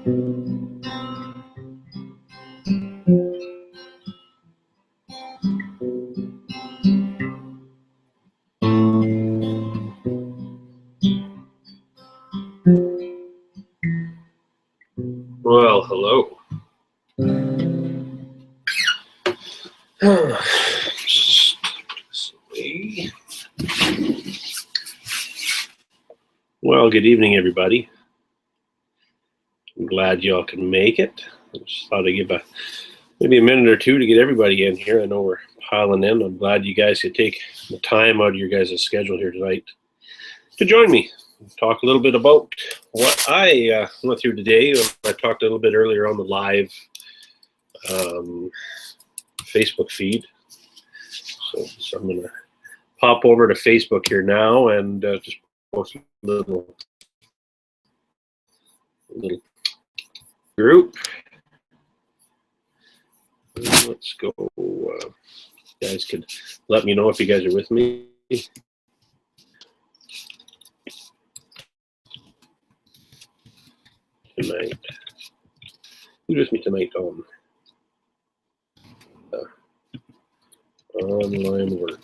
Well, hello. Well, good evening, everybody. I'm glad you all can make it. I just thought I'd give maybe a minute or two to get everybody in here. I know we're piling in. I'm glad you guys could take the time out of your guys' schedule here tonight to join me. Talk a little bit about what I went through today. I talked a little bit earlier on the live Facebook feed. So I'm going to pop over to Facebook here now and just post a little group. Let's go. You guys could let me know if you guys are with me. Tonight. Who's with me tonight on online work?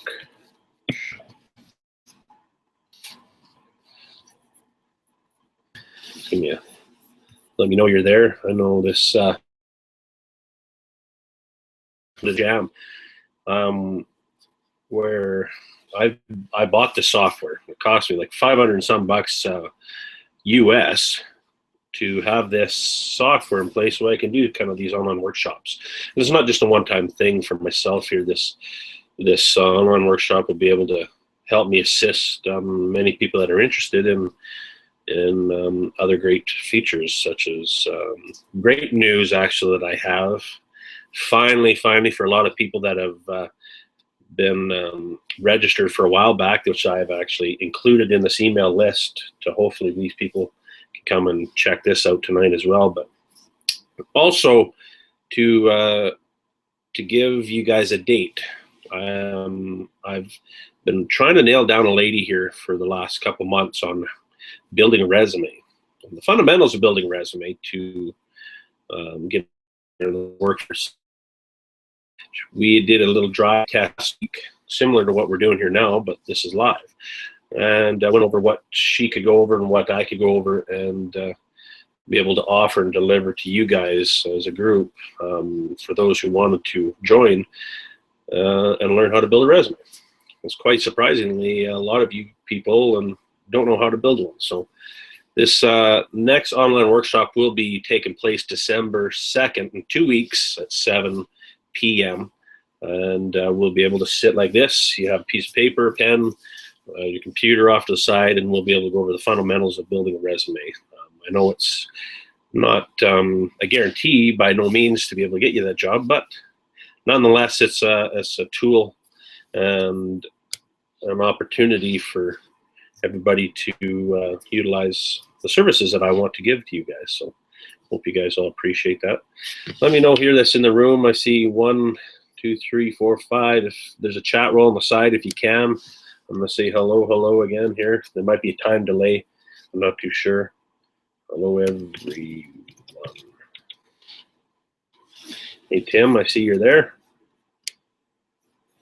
Let me know you're there. I know this the jam where I bought the software. It cost me like 500 and some bucks US to have this software in place so I can do kind of these online workshops. It's not just a one-time thing for myself here. This online workshop will be able to help me assist many people that are interested in other great features, such as great news actually that I have. Finally, for a lot of people that have been registered for a while back, which I've actually included in this email list to hopefully these people can come and check this out tonight as well. But also to give you guys a date. I've been trying to nail down a lady here for the last couple months on building a resume. And the fundamentals of building a resume to get in the workforce. We did a little dry test similar to what we're doing here now, but this is live. And I went over what she could go over and what I could go over and be able to offer and deliver to you guys as a group for those who wanted to join and learn how to build a resume. It's quite surprisingly, a lot of you people don't know how to build one. So this next online workshop will be taking place December 2nd in 2 weeks at 7 p.m. And we'll be able to sit like this. You have a piece of paper, pen, your computer off to the side, and we'll be able to go over the fundamentals of building a resume. I know it's not a guarantee by no means to be able to get you that job, but nonetheless, it's a tool and an opportunity for everybody to utilize the services that I want to give to you guys. So hope you guys all appreciate that. Let me know here that's in the room. I see 1, 2, 3, 4, 5. If there's a chat roll on the side, if you can, I'm going to say hello again here. There might be a time delay. I'm not too sure. Hello, everyone. Hey, Tim, I see you're there.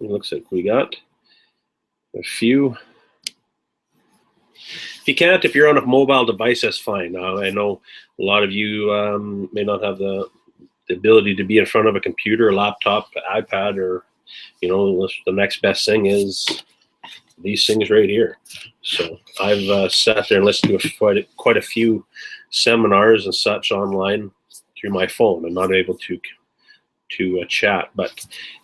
It looks like we got a few. If you can't, if you're on a mobile device, that's fine. I know a lot of you may not have the ability to be in front of a computer, a laptop, iPad, or, you know, the next best thing is these things right here. So I've sat there and listened to quite a few seminars and such online through my phone. I'm not able to chat, but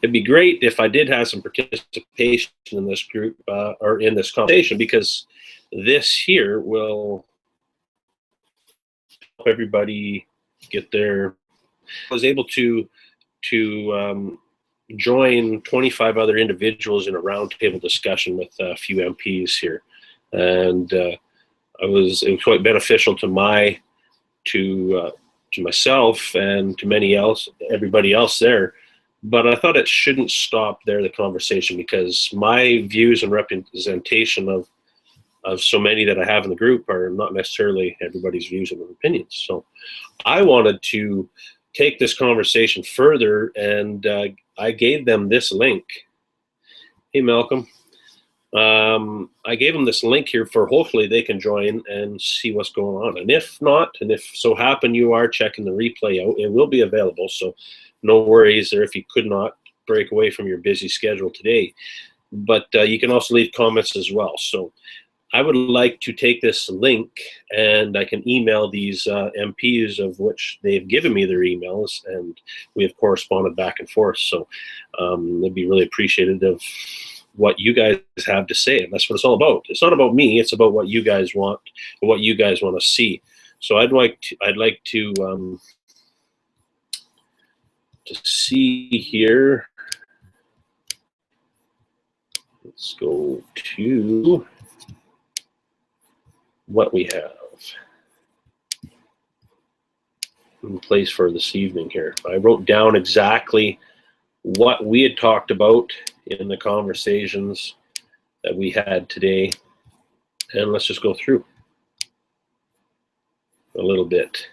it'd be great if I did have some participation in this group or in this conversation, because this here will help everybody get their. I was able to join 25 other individuals in a roundtable discussion with a few MPs here, and it was quite beneficial to myself and to everybody else there. But I thought it shouldn't stop there, the conversation, because my views and representation of of so many that I have in the group are not necessarily everybody's views and opinions. So I wanted to take this conversation further, and I gave them this link. Hey, Malcolm. I gave them this link here for hopefully they can join and see what's going on. And if not, and if so happen you are checking the replay out, it will be available. So no worries there if you could not break away from your busy schedule today. But you can also leave comments as well. So I would like to take this link and I can email these MPs, of which they've given me their emails, and we have corresponded back and forth. So they'd be really appreciative of what you guys have to say, and that's what it's all about. It's not about me; it's about what you guys want, what you guys want to see. So I'd like to see here. Let's go to what we have in place for this evening here. I wrote down exactly what we had talked about in the conversations that we had today, and let's just go through a little bit.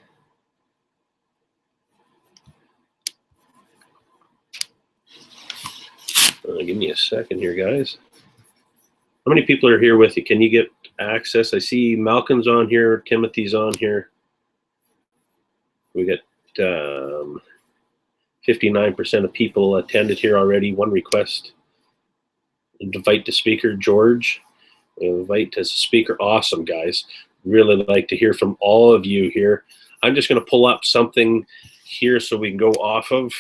Give me a second here, guys. How many people are here with you? Can you get access? I see Malcolm's on here, Timothy's on here. We got 59% of people attended here already. One request. Invite to speaker, George. Invite as a speaker. Awesome, guys. Really like to hear from all of you here. I'm just going to pull up something here so we can go off of.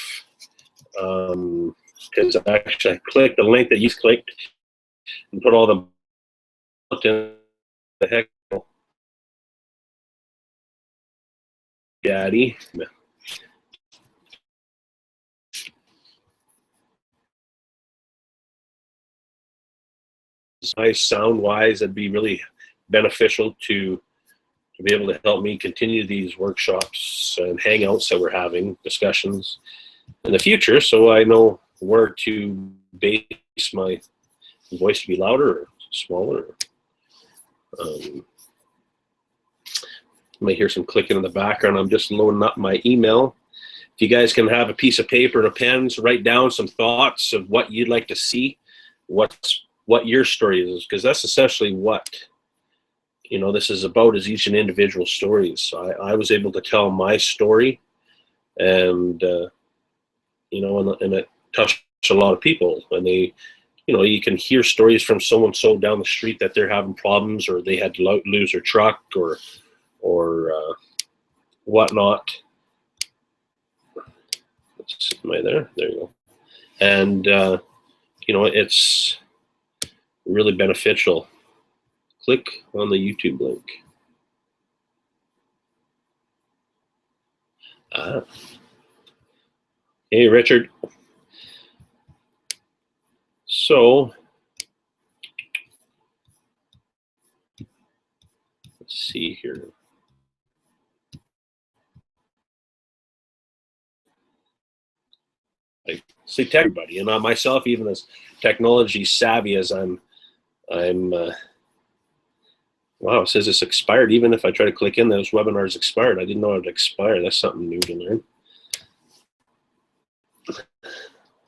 Because actually I clicked the link that you clicked and put all the heck, daddy. Nice sound wise, it'd be really beneficial to be able to help me continue these workshops and hangouts that we're having, discussions in the future, so I know where to base my voice to be louder or smaller. You might hear some clicking in the background. I'm just loading up my email. If you guys can have a piece of paper and a pen, so write down some thoughts of what you'd like to see, what your story is, because that's essentially what this is about, is each and individual stories. I was able to tell my story, and and it touched a lot of people. And they, you can hear stories from someone so down the street that they're having problems, or they had to lose their truck, or whatnot. Am I there? There you go. And it's really beneficial. Click on the YouTube link. Hey, Richard. So, let's see here. I say to everybody, and myself, even as technology savvy as I'm wow, it says it's expired. Even if I try to click in, those webinars expired. I didn't know it would expire. That's something new to learn.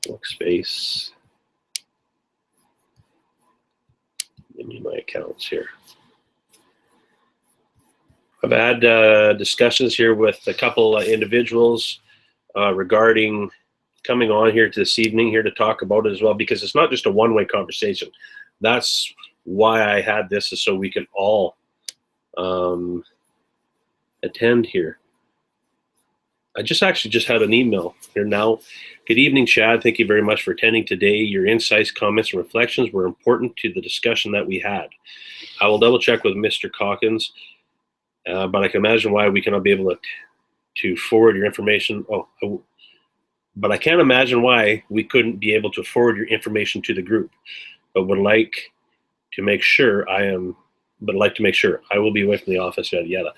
Workspace. Give me my accounts here. I've had discussions here with a couple individuals regarding coming on here to this evening here to talk about it as well, because it's not just a one-way conversation. That's why I had this, is so we can all attend here. I just had an email here now. Good evening, Chad. Thank you very much for attending today. Your insights, comments, and reflections were important to the discussion that we had. I will double check with Mr. Calkins, but I can imagine why we cannot be able to forward your information. But I can't imagine why we couldn't be able to forward your information to the group, but would like to make sure I will be away from the office, yada, yada.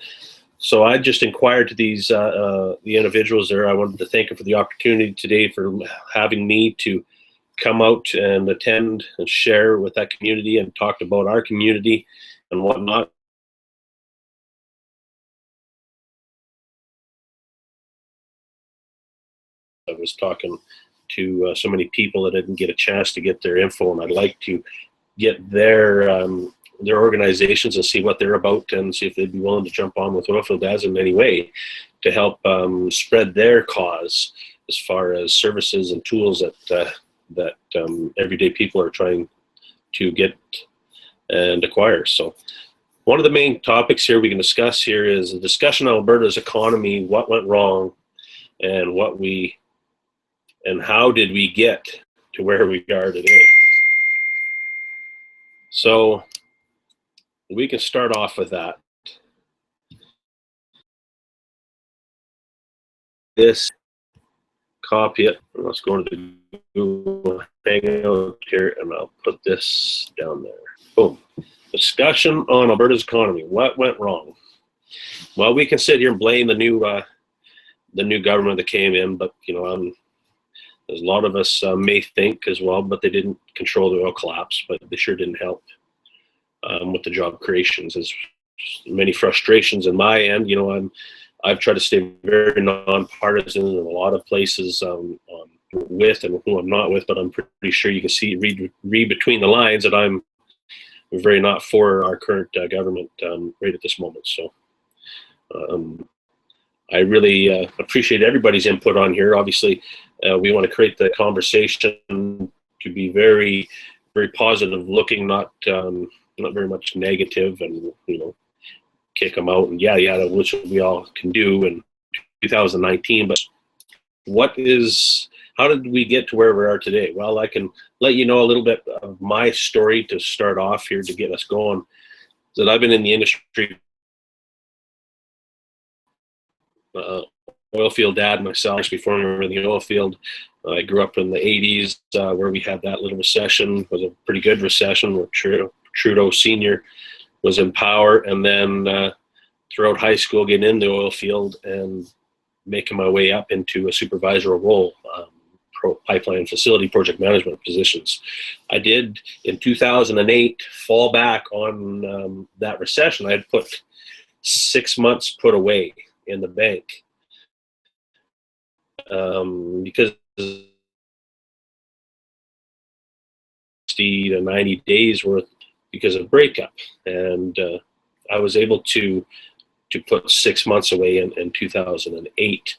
So I just inquired to these the individuals there. I wanted to thank them for the opportunity today, for having me to come out and attend and share with that community and talk about our community and whatnot. I was talking to so many people that didn't get a chance to get their info, and I'd like to get their organizations and see what they're about, and see if they'd be willing to jump on with Oilfield Dads in any way to help spread their cause as far as services and tools that everyday people are trying to get and acquire. So one of the main topics here we can discuss here is a discussion on Alberta's economy, what went wrong, and how did we get to where we are today. So we can start off with that. This, copy it. Let's go to the Google Hangout here, and I'll put this down there. Boom. Discussion on Alberta's economy. What went wrong? Well, we can sit here and blame the new government that came in, but there's a lot of us may think as well, but they didn't control the oil collapse, but they sure didn't help with the job creations. There's many frustrations in my end. I've tried to stay very nonpartisan in a lot of places with and who I'm not with, but I'm pretty sure you can read between the lines that I'm very not for our current government right at this moment. So I really appreciate everybody's input on here. Obviously, we want to create the conversation to be very, very positive looking, not very much negative, and kick them out and which we all can do in 2019. But how did we get to where we are today? Well, I can let you know a little bit of my story to start off here to get us going. That I've been in the industry, oil field dad myself before we were in the oil field. I grew up in the 80s where we had that little recession. It was a pretty good recession where Trudeau Sr. was in power, and then throughout high school getting in the oil field and making my way up into a supervisory role, pipeline facility project management positions. I did in 2008 fall back on that recession. I had put 6 months put away in the bank because 60 to 90 days worth because of breakup, and I was able to put 6 months away in 2008.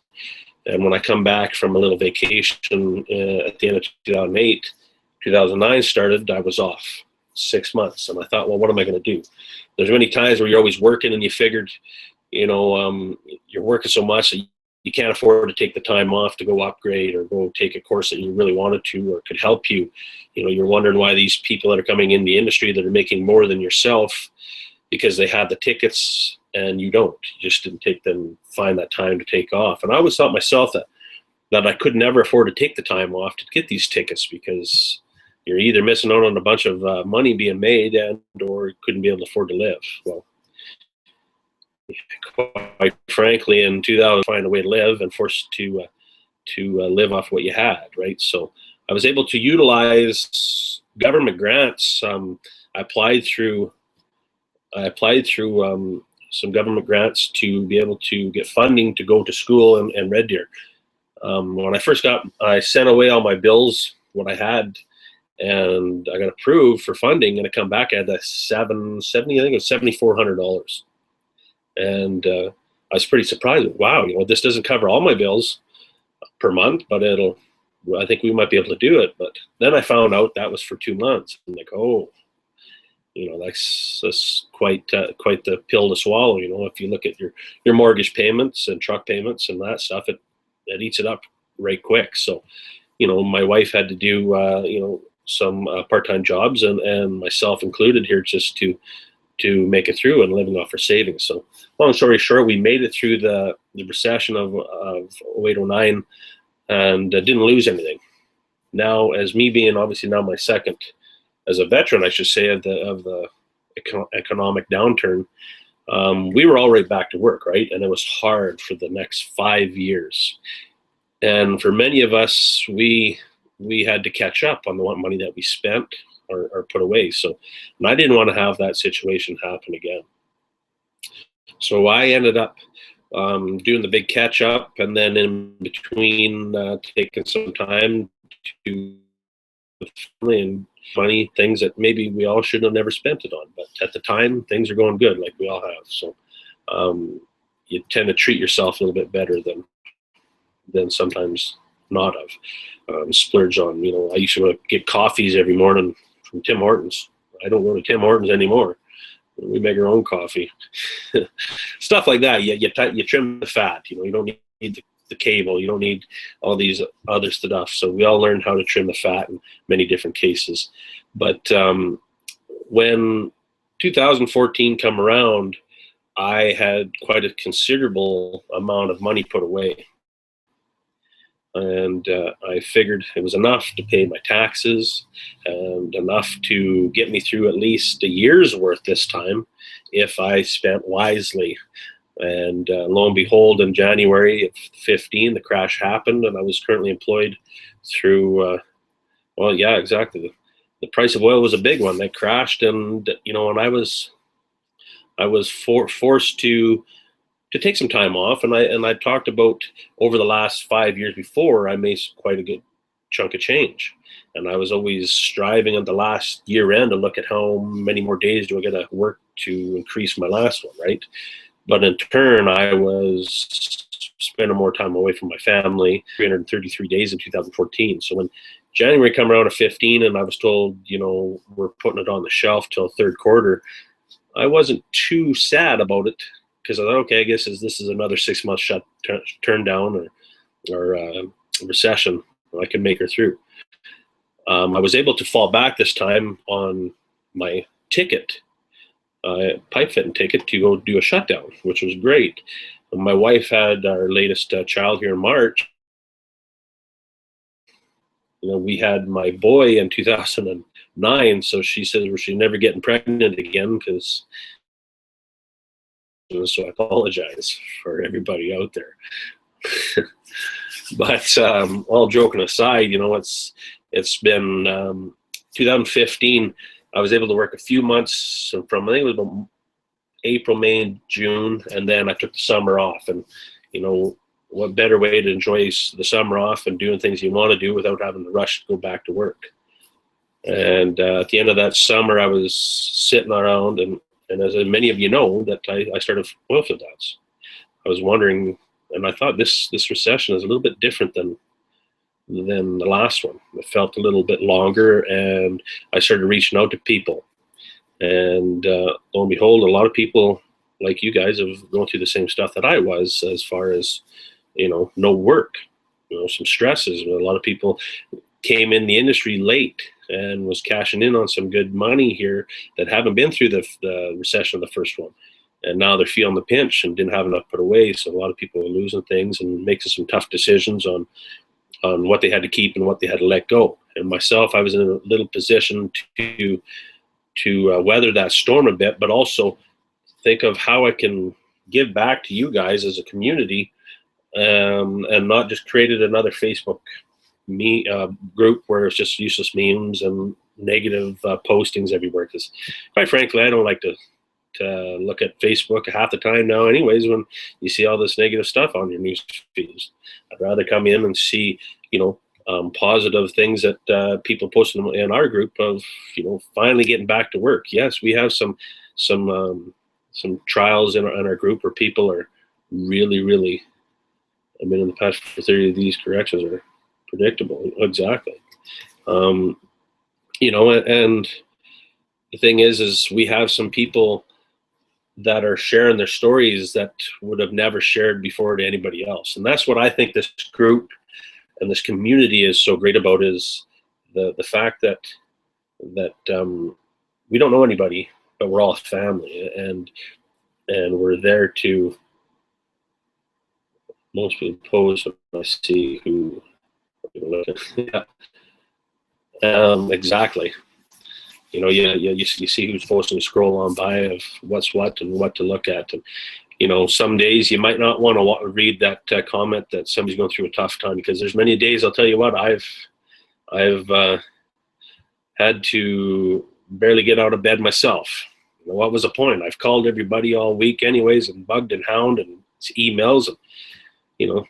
And when I come back from a little vacation at the end of 2008, 2009 started, I was off 6 months. And I thought, well, what am I going to do? There's many times where you're always working and you figured, you're working so much that you can't afford to take the time off to go upgrade or go take a course that you really wanted to or could help you. You're wondering why these people that are coming in the industry that are making more than yourself because they have the tickets and you don't. You just didn't find that time to take off. And I always thought myself that I could never afford to take the time off to get these tickets because you're either missing out on a bunch of money being made or couldn't be able to afford to live. Well, quite frankly, in 2000, find a way to live and forced to live off what you had, right? So I was able to utilize government grants. I applied through some government grants to be able to get funding to go to school in Red Deer. When I sent away all my bills, what I had, and I got approved for funding, and I come back, I had that I think it was $7,400. And I was pretty surprised. Wow, this doesn't cover all my bills per month, but I think we might be able to do it. But then I found out that was for 2 months. I'm like, oh, that's quite the pill to swallow. If you look at your mortgage payments and truck payments and that stuff, it eats it up right quick. So, my wife had to do some part-time jobs and myself included here just to make it through and living off our savings. So long story short, we made it through the recession of 08-09 and didn't lose anything. Now, as me being obviously now my second, as a veteran, I should say, of the economic downturn, we were all right back to work, right? And it was hard for the next 5 years. And for many of us, we had to catch up on the money that we spent. are put away. So, and I didn't want to have that situation happen again. So I ended up doing the big catch up, and then in between taking some time to family and money, things that maybe we all should have never spent it on. But at the time, things are going good, like we all have. So you tend to treat yourself a little bit better than sometimes not of. Splurge on, I used to get coffees every morning from Tim Hortons. I don't go to Tim Hortons anymore. We make our own coffee. Stuff like that. You trim the fat. You don't need the cable. You don't need all these other stuff. So we all learned how to trim the fat in many different cases. But when 2014 come around, I had quite a considerable amount of money put away. And I figured it was enough to pay my taxes and enough to get me through at least a year's worth this time if I spent wisely. And lo and behold, in January of 15, the crash happened, and I was currently employed through, well, yeah, exactly. The price of oil was a big one. That crashed, and, and I was forced to take some time off, and I talked about over the last 5 years before, I made quite a good chunk of change, and I was always striving at the last year end to look at how many more days do I got to work to increase my last one, right? But in turn, I was spending more time away from my family, 333 days in 2014. So when January come around of 15, and I was told, we're putting it on the shelf till third quarter, I wasn't too sad about it, because I thought, okay, I guess this is another 6 months turn down or recession. I can make her through. I was able to fall back this time on my ticket, pipe fitting ticket, to go do a shutdown, which was great. My wife had our latest child here in March. We had my boy in 2009, so she said she's never getting pregnant again, because. So I apologize for everybody out there. But all joking aside, it's been 2015. I was able to work a few months from, I think it was about April, May, and June, and then I took the summer off. And what better way to enjoy the summer off and doing things you want to do without having to rush to go back to work. And at the end of that summer, I was sitting around, and as many of you know, that I started oil field ads. I was wondering, and I thought this recession is a little bit different than the last one. It felt a little bit longer, and I started reaching out to people. And lo and behold, a lot of people like you guys have gone through the same stuff that I was, as far as, no work, some stresses. A lot of people came in the industry late and was cashing in on some good money here that haven't been through the recession of the first one. And now they're feeling the pinch and didn't have enough put away. So a lot of people are losing things and making some tough decisions on what they had to keep and what they had to let go. And myself, I was in a little position to weather that storm a bit, but also think of how I can give back to you guys as a community, and not just created another Facebook group where it's just useless memes and negative postings everywhere. Because quite frankly, I don't like to look at Facebook half the time now anyways when you see all this negative stuff on your news feeds. I'd rather come in and see positive things that people post in our group of finally getting back to work. Yes, we have some trials in our group where people are really, in the past 30 of these corrections are predictable. Exactly. And the thing is we have some people that are sharing their stories that would have never shared before to anybody else. And that's what I think this group and this community is so great about, is the fact that we don't know anybody, but we're all a family, and we're there to, most people post when I see who, yeah. Exactly. You see who's posting, scroll on by of what's what and what to look at. And, some days you might not want to read that comment that somebody's going through a tough time, because there's many days, I'll tell you what, I've had to barely get out of bed myself. What was the point? I've called everybody all week anyways, and bugged and hound and emails, and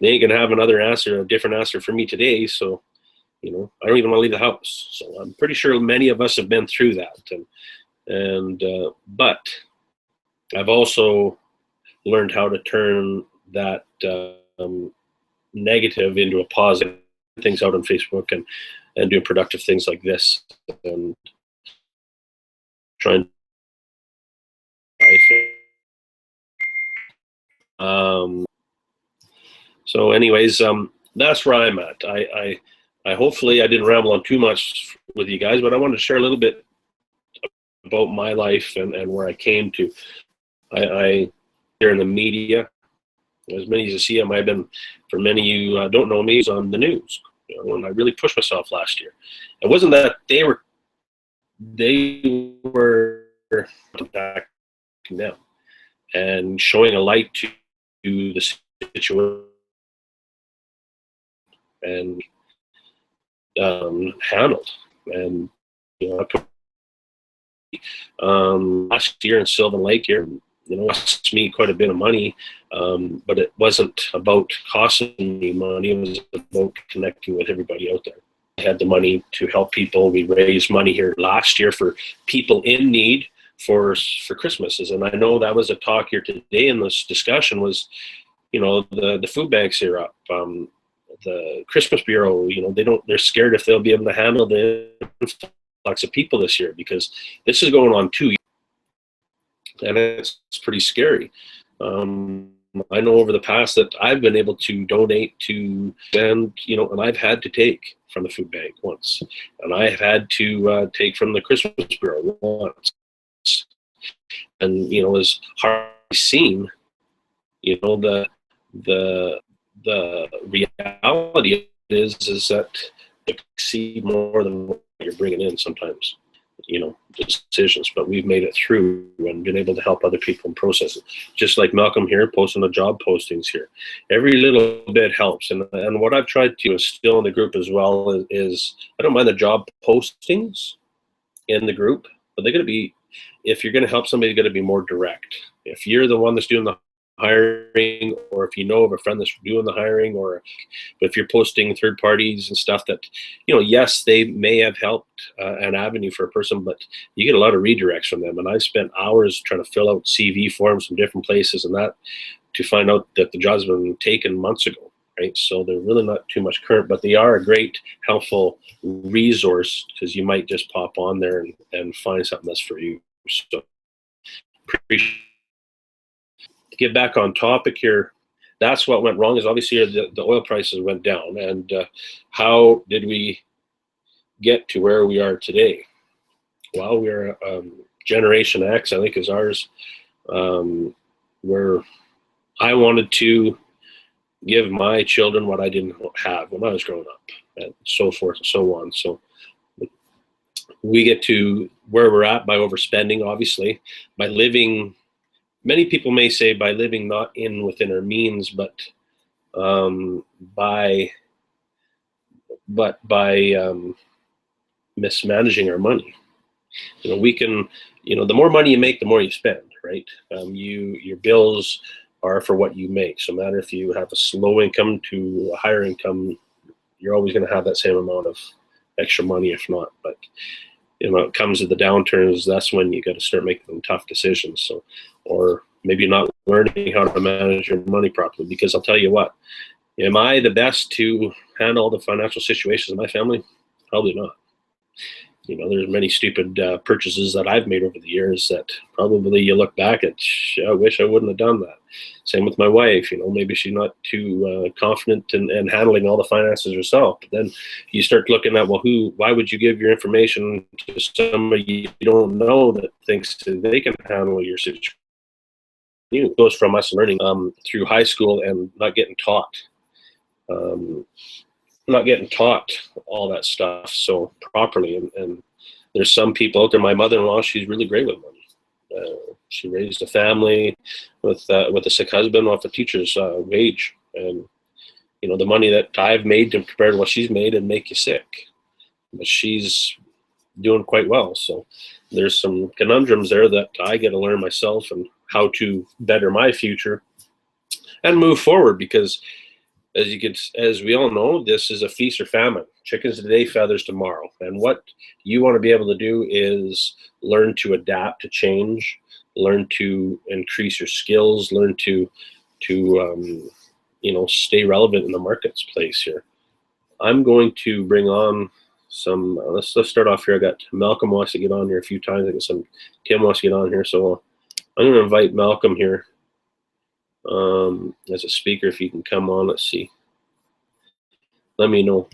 they ain't gonna have another answer, a different answer for me today. So I don't even want to leave the house. So I'm pretty sure many of us have been through that, but I've also learned how to turn that negative into a positive. Things out on Facebook and doing productive things like this, and trying so anyways, that's where I'm at. I hopefully I didn't ramble on too much with you guys, but I wanted to share a little bit about my life and where I came to. I here in the media, as many as you see, I've been, for many of you don't know me, on the news. And I really pushed myself last year. It wasn't that they were attacking them and showing a light to the situation and handled. And last year in Sylvan Lake here, cost me quite a bit of money, but it wasn't about costing me money. It was about connecting with everybody out there. I had the money to help people. We raised money here last year for people in need for Christmases, and I know that was a talk here today in this discussion was, the food banks are up. The Christmas Bureau, they're scared if they'll be able to handle the influx of people this year, because this is going on 2 years. And it's pretty scary. I know over the past that I've been able to donate to, and I've had to take from the food bank once, and I've had to take from the Christmas Bureau once, and it's hard seen. The reality is that you see more than what you're bringing in sometimes. Decisions, but we've made it through and been able to help other people and process it. Just like Malcolm here posting the job postings here. Every little bit helps. And what I've tried to instill in the group as well is I don't mind the job postings in the group, but they're going to be, if you're going to help somebody, you're going to be more direct. If you're the one that's doing the hiring, or if you know of a friend that's doing the hiring, but if you're posting third parties and stuff that, yes, they may have helped an avenue for a person, but you get a lot of redirects from them. And I've spent hours trying to fill out CV forms from different places and that to find out that the job's been taken months ago, right? So they're really not too much current, but they are a great, helpful resource, because you might just pop on there and find something that's for you. So appreciate. To get back on topic here, that's what went wrong, is obviously the oil prices went down. And how did we get to where we are today? Well, we're Generation X, I think, is ours, where I wanted to give my children what I didn't have when I was growing up, and so forth and so on. So we get to where we're at by overspending, obviously, by living. Many people may say by living not within our means, but by mismanaging our money. We can, the more money you make, the more you spend, right? Your bills are for what you make. So no matter if you have a low income to a higher income, you're always going to have that same amount of extra money, if not. But when it comes to the downturns, that's when you got to start making tough decisions. So, or maybe not learning how to manage your money properly, because I'll tell you what, am I the best to handle the financial situations of my family? Probably not. There's many stupid purchases that I've made over the years that probably you look back at, I wish I wouldn't have done that. Same with my wife, maybe she's not too confident in handling all the finances herself. But then you start looking at, well, why would you give your information to somebody you don't know that thinks that they can handle your situation? It goes from us learning through high school and not getting taught all that stuff so properly. And there's some people out there. My mother-in-law, she's really great with money. She raised a family with a sick husband off a teacher's wage, and the money that I've made compared to what she's made, and make you sick. But she's doing quite well. So there's some conundrums there that I get to learn myself and how to better my future and move forward, because as we all know, this is a feast or famine. Chickens today, feathers tomorrow. And what you want to be able to do is learn to adapt to change, learn to increase your skills, learn to stay relevant in the marketplace here. I'm going to bring on some. Let's start off here. I got Malcolm wants to get on here a few times. I got some Kim wants to get on here, so I'm going to invite Malcolm here as a speaker. If you can come on, let's see. Let me know.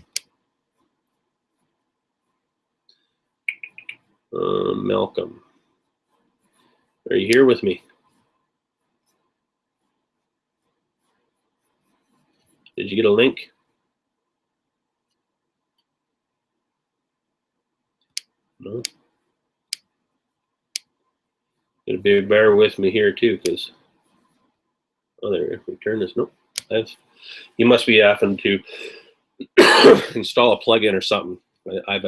Malcolm, are you here with me? Did you get a link? No. Gonna bear with me here too, because there. Return this. Nope. You must be having to install a plugin or something. I've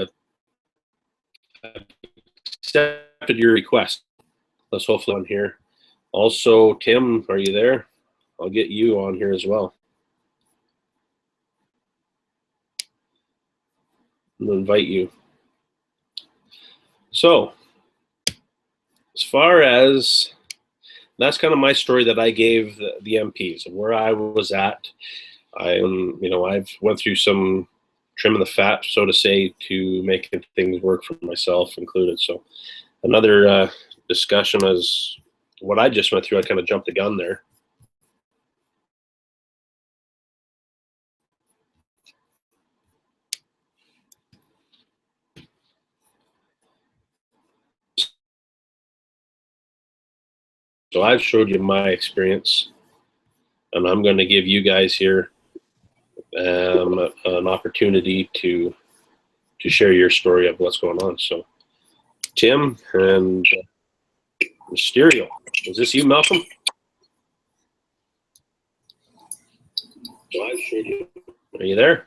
accepted your request. Let's hopefully on here. Also, Tim, are you there? I'll get you on here as well. I'm gonna invite you. So, as far as that's kind of my story that I gave the MPs of where I was at. I've went through some trimming the fat, so to say, to making things work for myself included. So another discussion is what I just went through. I kind of jumped the gun there. So I've showed you my experience, and I'm going to give you guys here an opportunity to share your story of what's going on. So Tim and Mysterio, is this you, Malcolm? So I've showed you. Are you there?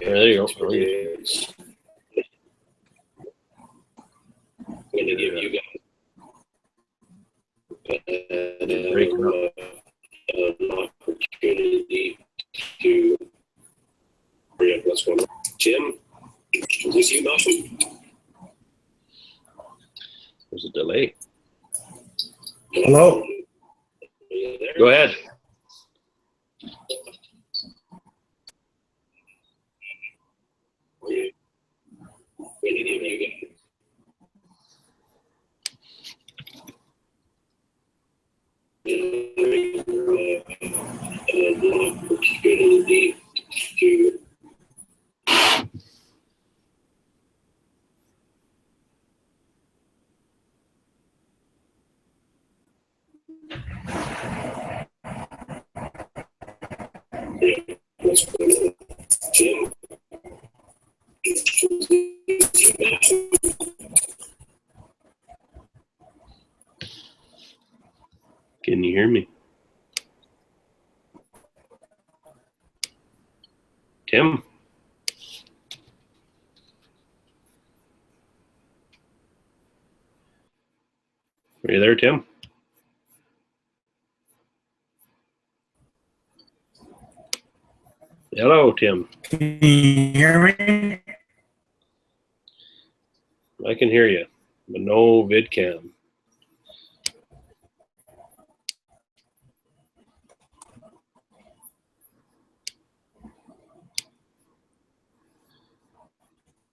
There you go. I'm going to give you guys an opportunity to read what's going on. Tim, is this you, Malcolm? There's a delay. Hello? Go ahead. Can you hear me? Tim? Are you there, Tim? Hello, Tim. Can you hear me? I can hear you, but no vid cam.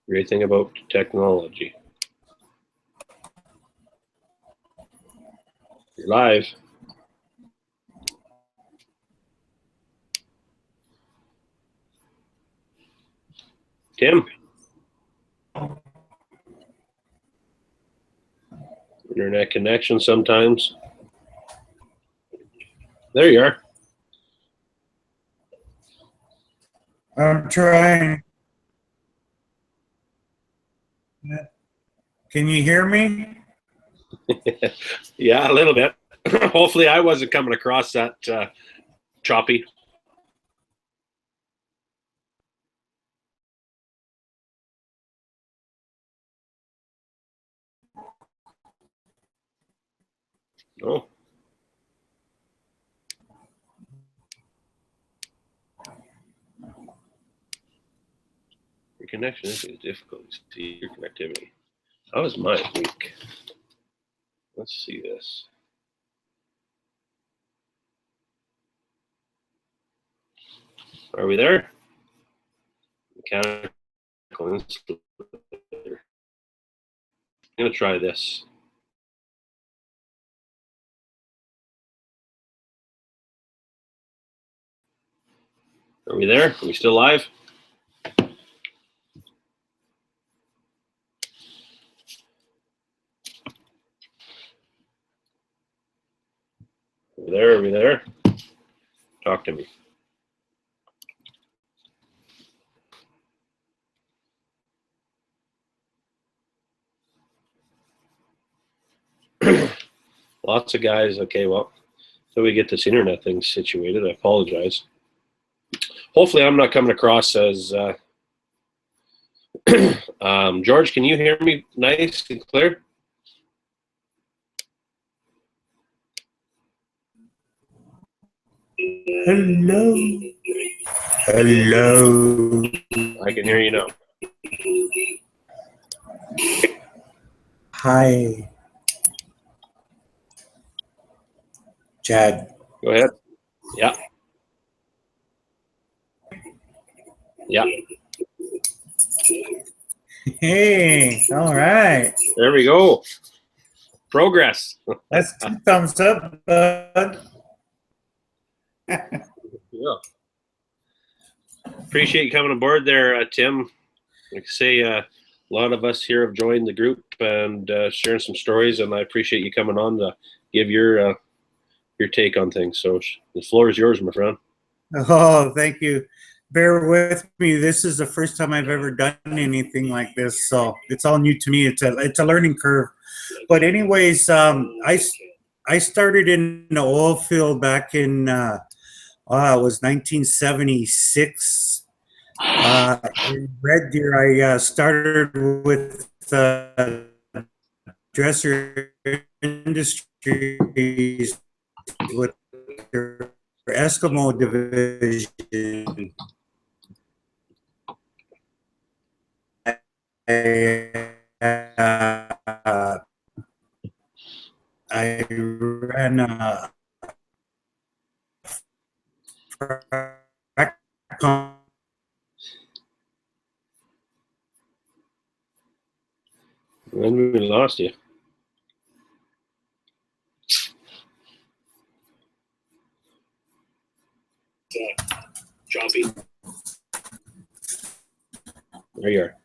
Great thing about technology. You're live. Tim? Internet connection sometimes. There you are. I'm trying. Can you hear me? Yeah, a little bit. Hopefully I wasn't coming across that choppy. No. Your connection is difficult to see your connectivity. How is mine weak? Let's see this. Are we there? Mechanical insulator. I'm going to try this. Are we there? Are we still live? Are we there? Are we there? Talk to me. Lots of guys. Okay, well, so we get this internet thing situated. I apologize. Hopefully, I'm not coming across as George. Can you hear me nice and clear? Hello. Hello. I can hear you now. Hi. Chad. Go ahead. Yeah. Yeah. Hey, all right. There we go. Progress. That's 2 thumbs up, bud. Yeah. Appreciate you coming aboard there, Tim. Like I say, a lot of us here have joined the group and sharing some stories, and I appreciate you coming on to give your take on things. So the floor is yours, my friend. Oh, thank you. Bear with me. This is the first time I've ever done anything like this, so it's all new to me. It's a learning curve. But anyways, I started in the oil field back in it was 1976. In Red Deer, I started with Dresser Industries with their Eskimo division. I ran a When we lost you. Choppy. There you are.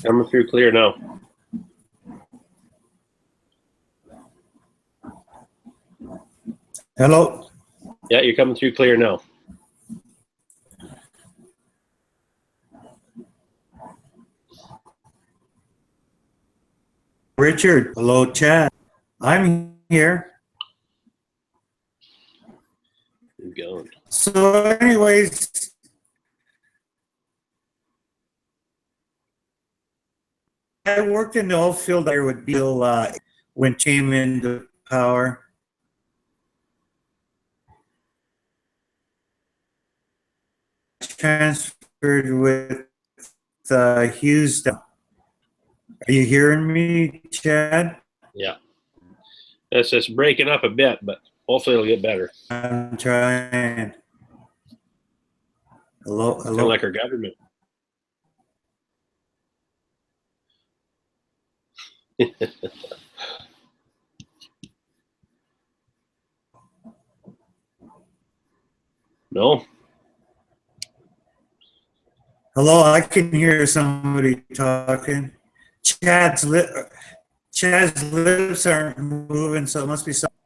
Coming through clear now. Hello. Yeah, you're coming through clear now. Richard. Hello, Chad. I'm here. Keep going. So, anyways, I worked in the oil field there with Bill when came into power. Transferred with Houston. Are you hearing me, Chad? Yeah. It's just breaking up a bit, but hopefully it'll get better. I'm trying. Hello, Kind of hello. like our government. No? Hello, I can hear somebody talking. Chad's lips aren't moving, so it must be something.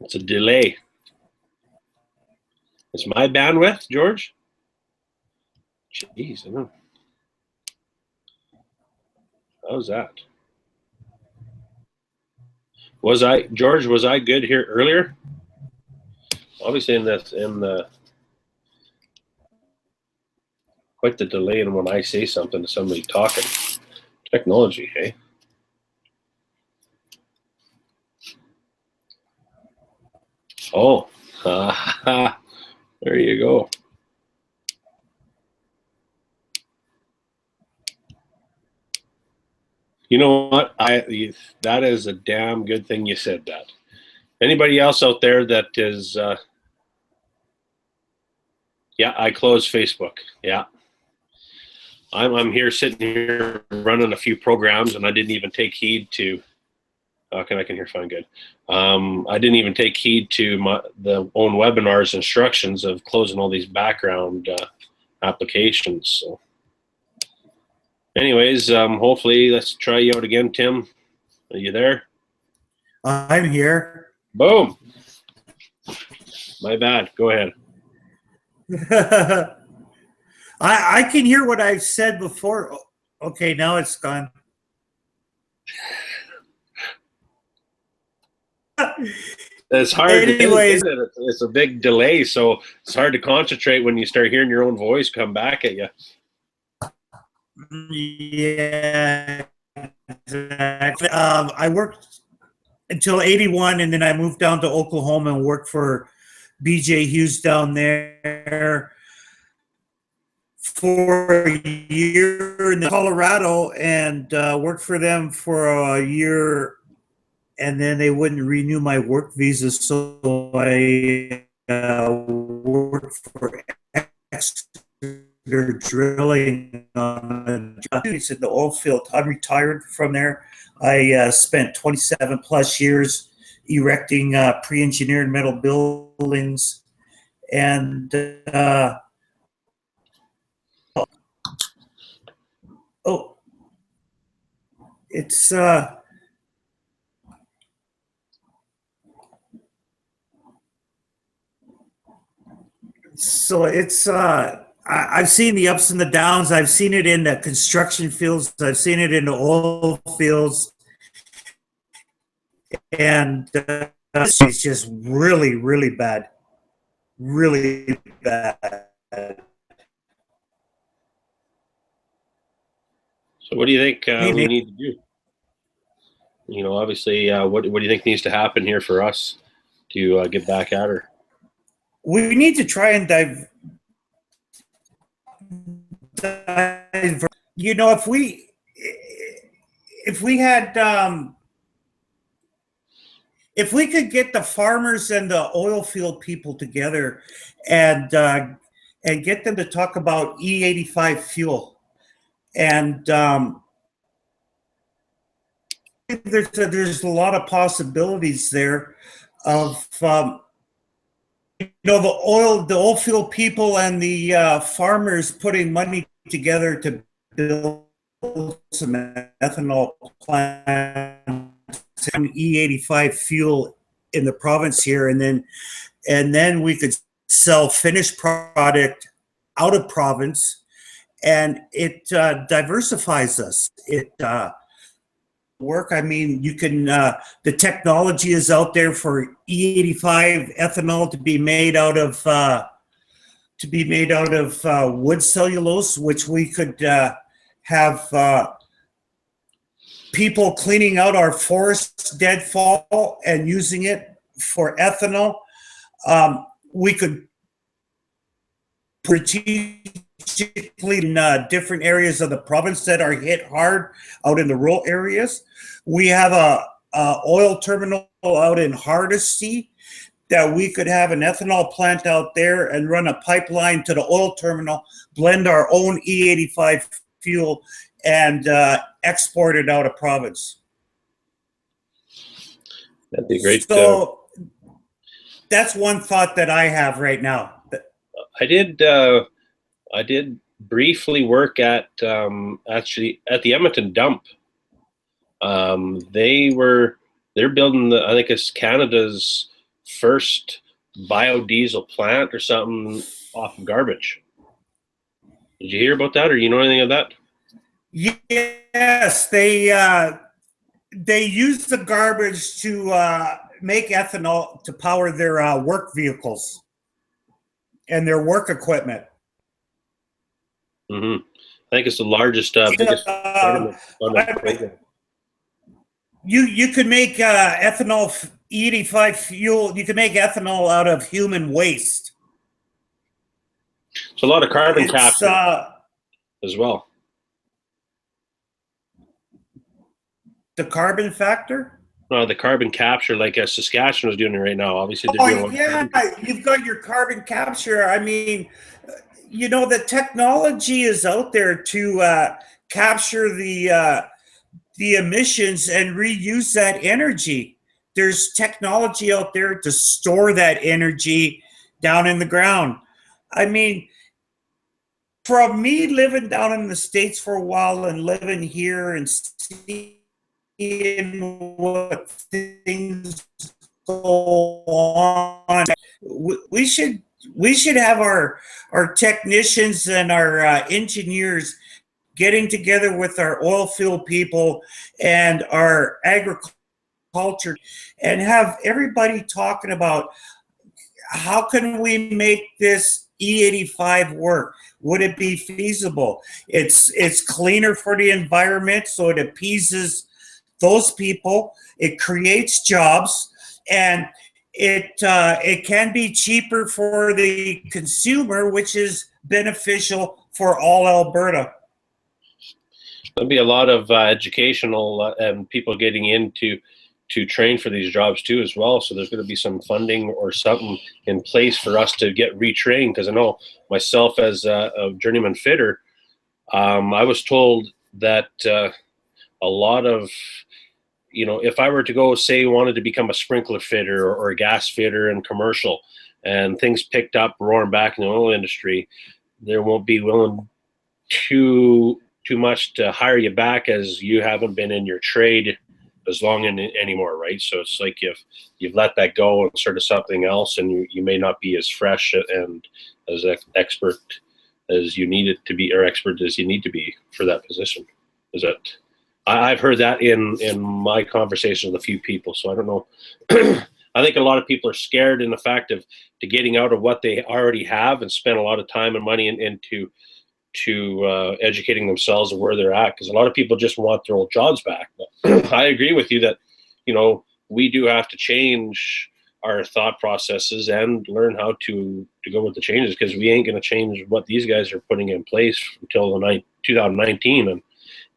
It's a delay. It's my bandwidth, George? Jeez, I know. How's that? George, was I good here earlier? Obviously in the quite the delay in when I say something to somebody talking. Technology, hey? Oh, there you go. You know what? That is a damn good thing you said that. Anybody else out there that is, yeah, I closed Facebook. Yeah. I'm here sitting here running a few programs, and I didn't even take heed to. Okay, I can hear fine, good. I didn't even take heed to the own webinar's instructions of closing all these background applications. So, anyways, hopefully, let's try you out again, Tim. Are you there? I'm here. Boom. My bad. Go ahead. I can hear what I've said before. Okay, now it's gone. It's hard. Anyways, it's a big delay, so it's hard to concentrate when you start hearing your own voice come back at you. Yeah, exactly. I worked until 81, and then I moved down to Oklahoma and worked for BJ Hughes down there for a year in Colorado, and worked for them for a year, and then they wouldn't renew my work visa, so I worked for Exeter Drilling on it's in the oil field. I'm retired from there. I spent 27 plus years erecting pre-engineered metal buildings, and oh, it's so it's I've seen the ups and the downs. I've seen it in the construction fields. I've seen it in the oil fields, and it's just really, really bad, really bad. So, what do you think we need to do? You know, obviously, what do you think needs to happen here for us to get back at her? We need to try and you know, if we had if we could get the farmers and the oil field people together and get them to talk about E85 fuel, and there's a lot of possibilities there of you know, the oil field people and the farmers putting money together to build some ethanol plants and E85 fuel in the province here, and then we could sell finished product out of province, and it diversifies us. It work. I mean, you can. The technology is out there for E85 ethanol to be made out of wood cellulose, which we could have people cleaning out our forests deadfall and using it for ethanol. We could strategically in different areas of the province that are hit hard out in the rural areas. We have a oil terminal out in Hardisty that we could have an ethanol plant out there and run a pipeline to the oil terminal, blend our own E85 fuel, and export it out of province. That'd be great. So that's one thought that I have right now. I did briefly work at actually at the Edmonton dump. They're building I think it's Canada's first biodiesel plant or something off of garbage. Did you hear about that, or you know anything of that? Yes, they use the garbage to make ethanol to power their work vehicles and their work equipment. Hmm. I think it's the largest, biggest government funded program. You could make ethanol E85 fuel. You could make ethanol out of human waste. It's a lot of carbon It's capture as well. the carbon factor. The carbon capture, like Saskatchewan is doing it right now. Obviously, they're doing a lot Yeah, you've got your carbon capture. I mean, the technology is out there to capture the emissions and reuse that energy. There's technology out there to store that energy down in the ground. I mean, from me living down in the States for a while and living here and seeing what things go on, we should have our technicians and our engineers getting together with our oil field people and our agriculture and have everybody talking about how can we make this E85 work? Would it be feasible? It's cleaner for the environment, so it appeases those people. It creates jobs, and it can be cheaper for the consumer, which is beneficial for all Alberta. There'll be a lot of educational and people getting into to train for these jobs too as well. So there's going to be some funding or something in place for us to get retrained. Because I know myself as a journeyman fitter, I was told that a lot of, if I were to go say wanted to become a sprinkler fitter or a gas fitter in commercial, and things picked up roaring back in the oil industry, there won't be willing too much to hire you back, as you haven't been in your trade as long anymore, right? So it's like if you've let that go and started something else, and you may not be as fresh and as expert as you need it to be, or expert as you need to be for that position. Is that I've heard that in my conversations with a few people, so I don't know. I think a lot of people are scared in the fact of getting out of what they already have and spend a lot of time and money into educating themselves and where they're at, because a lot of people just want their old jobs back. But I agree with you that we do have to change our thought processes and learn how to go with the changes, because we ain't going to change what these guys are putting in place until 2019, and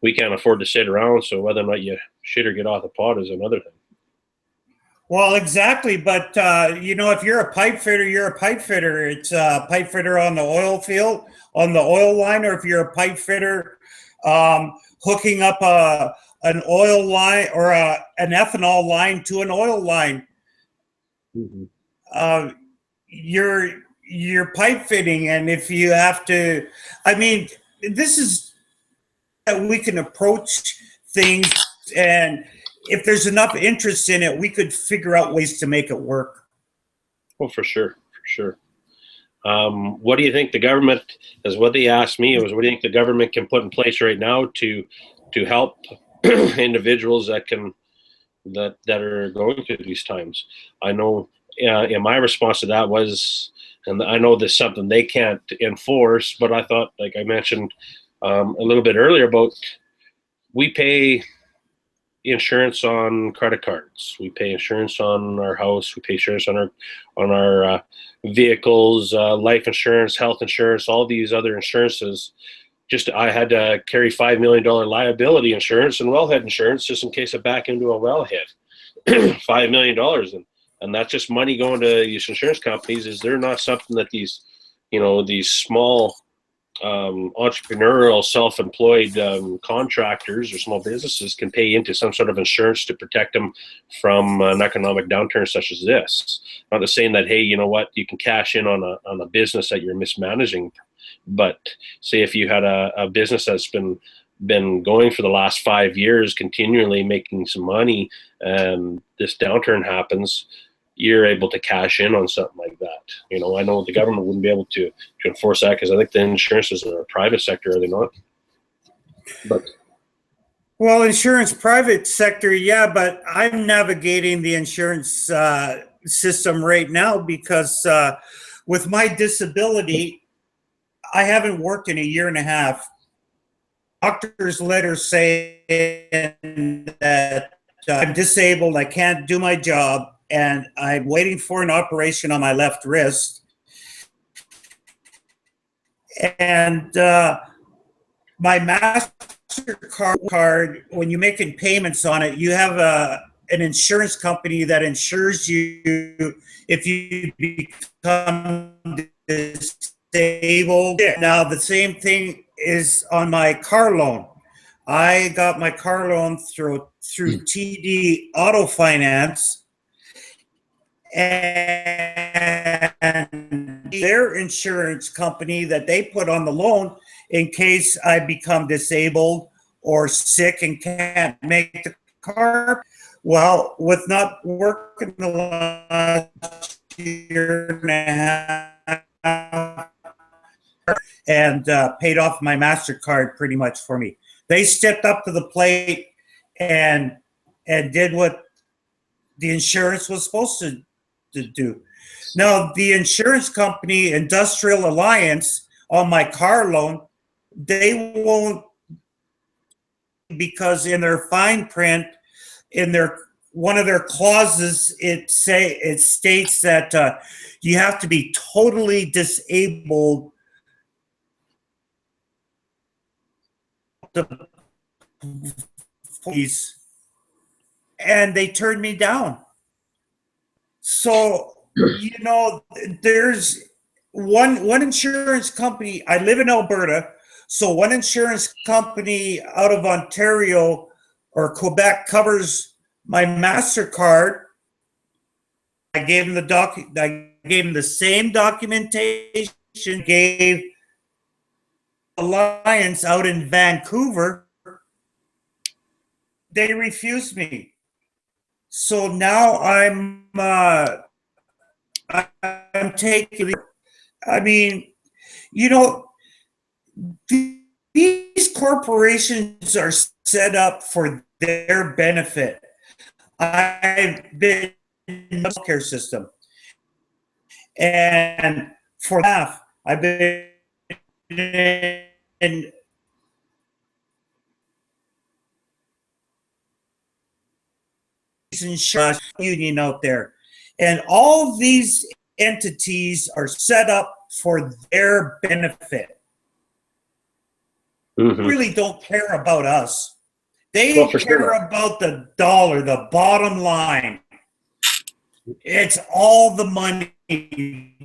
we can't afford to sit around. So whether or not you shit or get off the pot is another thing. Well, exactly. But, if you're a pipe fitter, you're a pipe fitter. It's a pipe fitter on the oil field, on the oil line, or if you're a pipe fitter hooking up an oil line or an ethanol line to an oil line. Mm-hmm. You're pipe fitting. And if you have to, this is that we can approach things, and if there's enough interest in it, we could figure out ways to make it work. Well, for sure. What do you think the government, as what they asked me was, what do you think the government can put in place right now to help individuals that are going through these times? I know, and my response to that was, and I know this is something they can't enforce, but I thought, like I mentioned a little bit earlier, about we pay insurance on credit cards, we pay insurance on our house, we pay insurance on our vehicles, life insurance, health insurance, all these other insurances. Just I had to carry $5 million liability insurance and wellhead insurance just in case I back into a wellhead. $5 million, and that's just money going to these insurance companies. Is there not something that these small entrepreneurial, self-employed contractors or small businesses can pay into some sort of insurance to protect them from an economic downturn such as this? Not just saying that, hey, you know what, you can cash in on a business that you're mismanaging, but say if you had a business that's been going for the last 5 years, continually making some money, and this downturn happens, you're able to cash in on something like that. I know the government wouldn't be able to enforce that, because I think the insurances are a private sector, are they not? But well, insurance private sector, yeah, but I'm navigating the insurance system right now because with my disability, I haven't worked in a year and a half. Doctor's letter saying that I'm disabled, I can't do my job, and I'm waiting for an operation on my left wrist. And my MasterCard, when you're making payments on it, you have an insurance company that insures you if you become disabled. Now, the same thing is on my car loan. I got my car loan through TD Auto Finance, and their insurance company that they put on the loan in case I become disabled or sick and can't make the car. Well, with not working the last year and a half, and paid off my MasterCard pretty much for me. They stepped up to the plate and did what the insurance was supposed to do. Now, the insurance company, Industrial Alliance, on my car loan, they won't, because in their fine print, in their one of their clauses, it states that you have to be totally disabled and they turned me down. So, there's one insurance company. I live in Alberta, so one insurance company out of Ontario or Quebec covers my MasterCard. I gave them the same documentation. Gave Alliance out in Vancouver. They refused me. So now I'm taking. I mean, these corporations are set up for their benefit. I've been in the healthcare system, and for half, I've been in insurance union out there, and all these entities are set up for their benefit. Mm-hmm. Really don't care about us. They care about the dollar, the bottom line. It's all the money. They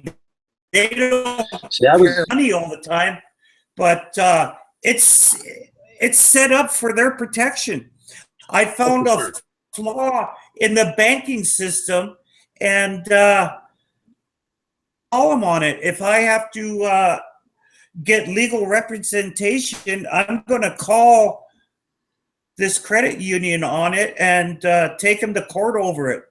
don't care money all the time, but it's set up for their protection. I found a flaw in the banking system, and call them on it. If I have to get legal representation, I'm going to call this credit union on it and take them to court over it.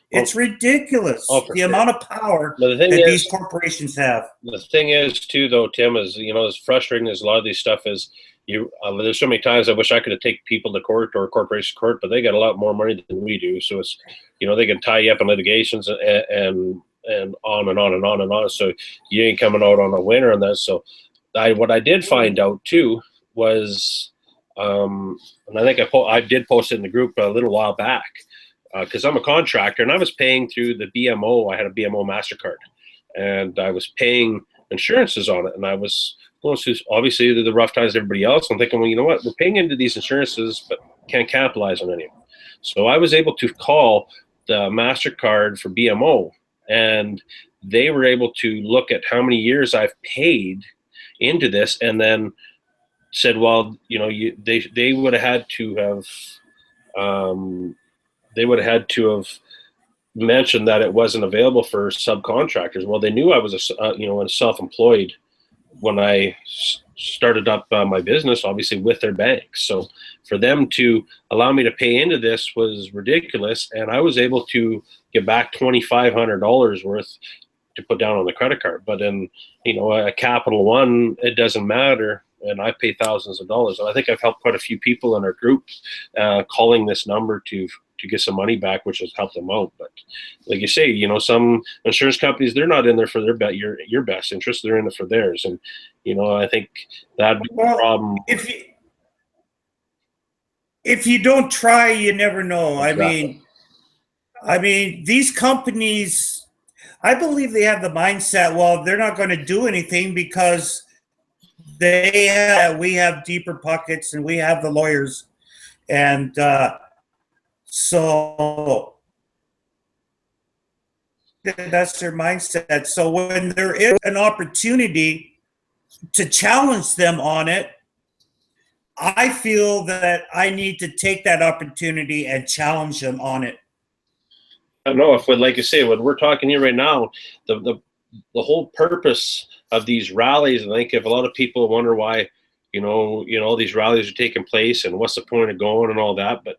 It's ridiculous, the amount of power that these corporations have. The thing is, too, though, Tim, is, as frustrating as a lot of these stuff is, there's so many times I wish I could have taken people to court or corporation court, but they got a lot more money than we do. So it's, they can tie you up in litigations and on and on and on and on. So you ain't coming out on a winner on this. So what I did find out, too, was, and I think I did post it in the group a little while back, because I'm a contractor and I was paying through the BMO. I had a BMO MasterCard and I was paying insurances on it. And I was going through, obviously, the rough times everybody else. I'm thinking, well, you know what? We're paying into these insurances, but can't capitalize on any of them. So I was able to call the MasterCard for BMO, and they were able to look at how many years I've paid into this, and then said, well, they would have had to have mentioned that it wasn't available for subcontractors. Well, they knew I was a self-employed when I started up my business, obviously with their bank. So for them to allow me to pay into this was ridiculous, and I was able to get back $2,500 worth to put down on the credit card. But in a Capital One, it doesn't matter, and I pay thousands of dollars. And I think I've helped quite a few people in our group calling this number to to get some money back, which has helped them out. But like you say, you know, some insurance companies, they're not in there for your best interest. They're in it for theirs. And, you know, I think that'd be the problem. If you don't try, you never know. Exactly. I mean, these companies, I believe they have the mindset, well, they're not going to do anything because we have deeper pockets and we have the lawyers. And so that's their mindset. So when there is an opportunity to challenge them on it, I feel that I need to take that opportunity and challenge them on it. I don't know if, like you say, when we're talking here right now, the whole purpose of these rallies, and I think if a lot of people wonder why, you know, all these rallies are taking place and what's the point of going and all that, but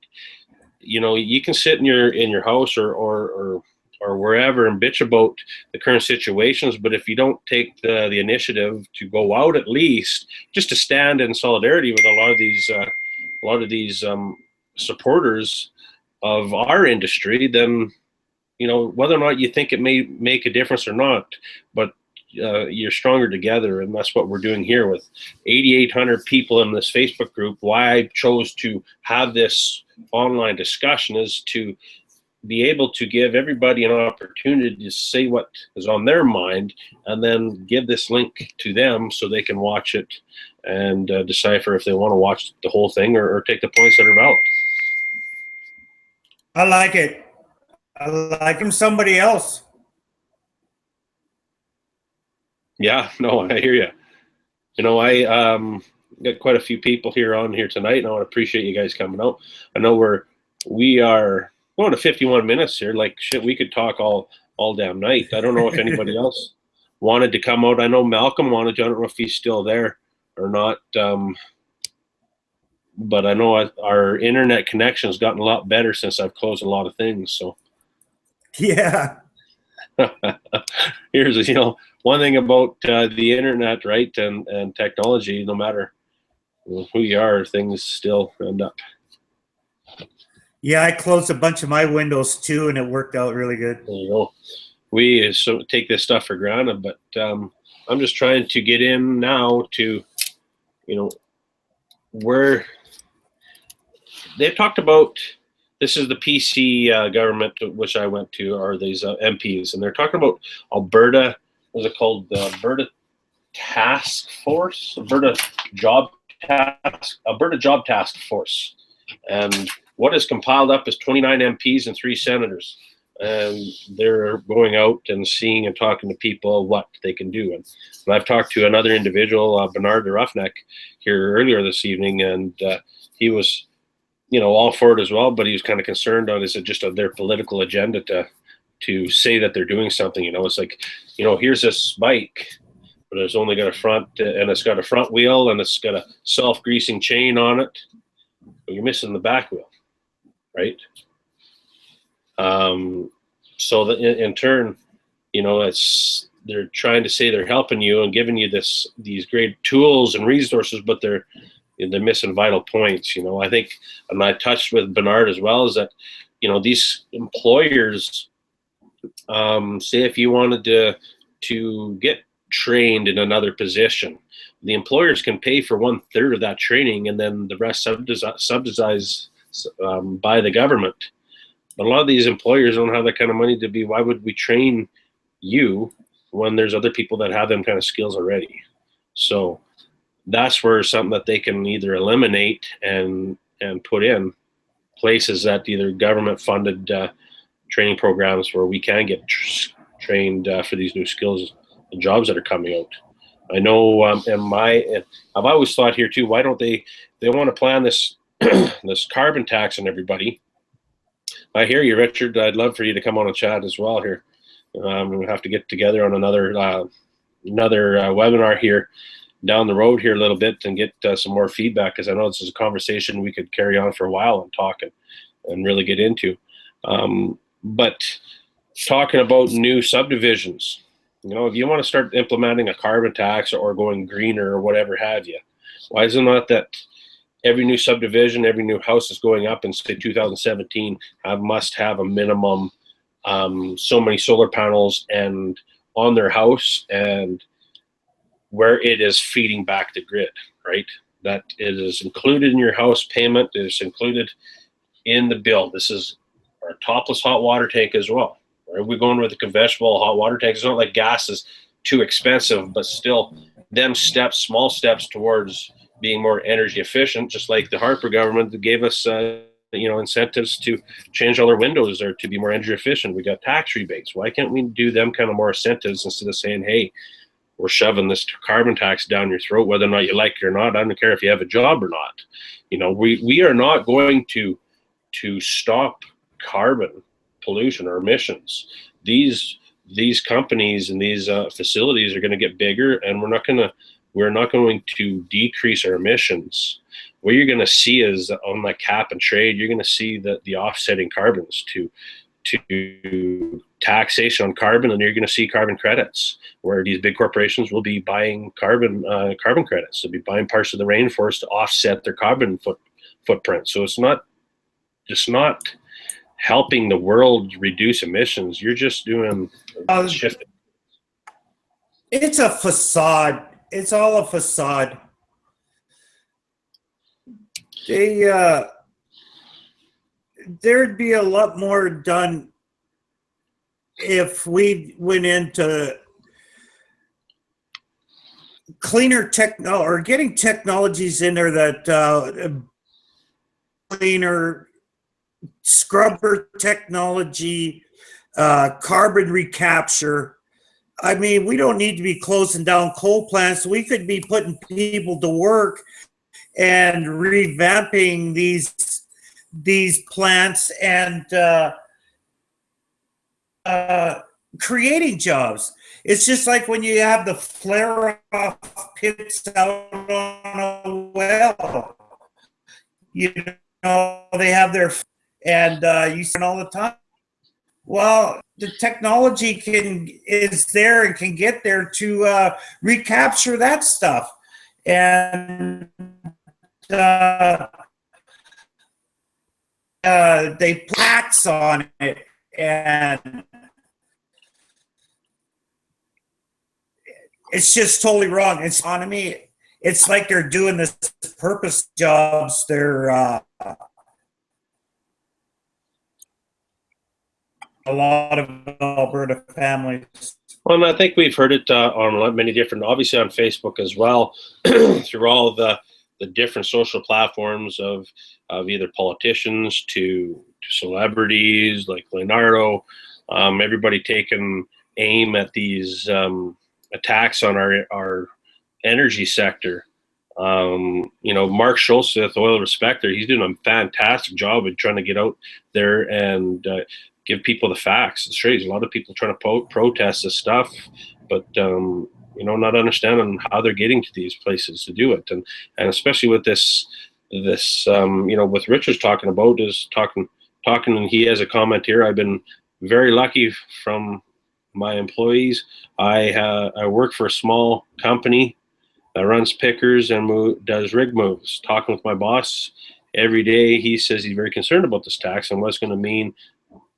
you know, you can sit in your house or wherever and bitch about the current situations, but if you don't take the initiative to go out, at least just to stand in solidarity with a lot of these supporters of our industry, then, you know, whether or not you think it may make a difference or not, but you're stronger together, and that's what we're doing here with 8,800 people in this Facebook group. Why I chose to have this online discussion is to be able to give everybody an opportunity to say what is on their mind, and then give this link to them so they can watch it and decipher if they want to watch the whole thing or take the points that are valid. I like it. I like him somebody else. Yeah, no, I hear you. You know, I got quite a few people here tonight, and I want to appreciate you guys coming out. I know we are going to 51 minutes here. Like shit, we could talk all damn night. I don't know if anybody else wanted to come out. I know Malcolm wanted to. I don't know if he's still there or not. But I know our internet connection has gotten a lot better since I've closed a lot of things. So yeah. Here's, you know, one thing about the internet, right, and technology, no matter who you are, things still end up. Yeah, I closed a bunch of my windows too, and it worked out really good. You know, we take this stuff for granted, but I'm just trying to get in now to, you know, where they've talked about. This is the PC government, which I went to, are these MPs, and they're talking about Alberta. What's it called? The Alberta Task Force, Alberta Job Task Force, and what is compiled up is 29 MPs and 3 senators, and they're going out and seeing and talking to people what they can do. And I've talked to another individual, Bernard the Roughneck, here earlier this evening, and he was, you know, all for it as well, but he was kind of concerned on, is it just their political agenda to say that they're doing something? You know, it's like, you know, here's this bike, but it's only got a front, and it's got a front wheel, and it's got a self-greasing chain on it, but you're missing the back wheel, right? So that in turn, you know, they're trying to say they're helping you and giving you these great tools and resources, but they're missing vital points. You know, I think, and I touched with Bernard as well, is that, you know, these employers, say if you wanted to get trained in another position, the employers can pay for 1/3 of that training, and then the rest subsidized by the government. But a lot of these employers don't have that kind of money to be. Why would we train you when there's other people that have them kind of skills already? So that's where something that they can either eliminate and put in places that either government funded training programs where we can get trained for these new skills and jobs that are coming out. I know I've always thought here too, why don't they want to plan this this carbon tax on everybody? I hear you, Richard. I'd love for you to come on and chat as well here. We'll have to get together on another webinar here down the road here a little bit and get some more feedback, because I know this is a conversation we could carry on for a while and talk and really get into. But talking about new subdivisions, you know, if you want to start implementing a carbon tax or going greener or whatever have you, why is it not that every new subdivision, every new house is going up in say 2017 must have a minimum so many solar panels and on their house, and where it is feeding back the grid, right? That it is included in your house payment. It is included in the bill. This is our topless hot water tank as well. Right? We're going with a conventional hot water tank. It's not like gas is too expensive, but still, them steps, small steps towards being more energy efficient. Just like the Harper government that gave us, incentives to change all our windows or to be more energy efficient. We got tax rebates. Why can't we do them kind of more incentives instead of saying, hey, we're shoving this carbon tax down your throat, whether or not you like it or not. I don't care if you have a job or not. We are not going to stop carbon pollution or emissions. These companies and these facilities are going to get bigger, and we're not going to decrease our emissions. What you're going to see is on that cap and trade, you're going to see the offsetting carbons to taxation on carbon, and you're going to see carbon credits, where these big corporations will be buying carbon credits. They'll be buying parts of the rainforest to offset their carbon footprint. So it's not helping the world reduce emissions. You're just doing shifting. It's a facade. It's all a facade. There'd be a lot more done if we went into cleaner or getting technologies in there that cleaner scrubber technology, carbon recapture. I mean, we don't need to be closing down coal plants. We could be putting people to work and revamping these plants and creating jobs. It's just like when you have the flare-off pits out on a well. They have their, and you see it all the time. Well, the technology is there and can get there to recapture that stuff, and they tax on it, and it's just totally wrong. It's economy. It's like they're doing this purpose jobs. They're a lot of Alberta families. Well, and I think we've heard it on many different, obviously on Facebook as well, through all of the different social platforms of either politicians to celebrities like Leonardo, everybody taking aim at these attacks on our energy sector. Mark Schultz with Oil Respecter, he's doing a fantastic job of trying to get out there and give people the facts. It's strange. A lot of people trying to protest this stuff, but not understanding how they're getting to these places to do it, and especially with this, with Richard's talking about is talking, and he has a comment here. I've been very lucky from my employees. I work for a small company that runs pickers and does rig moves. Talking with my boss every day, he says he's very concerned about this tax and what it's going to mean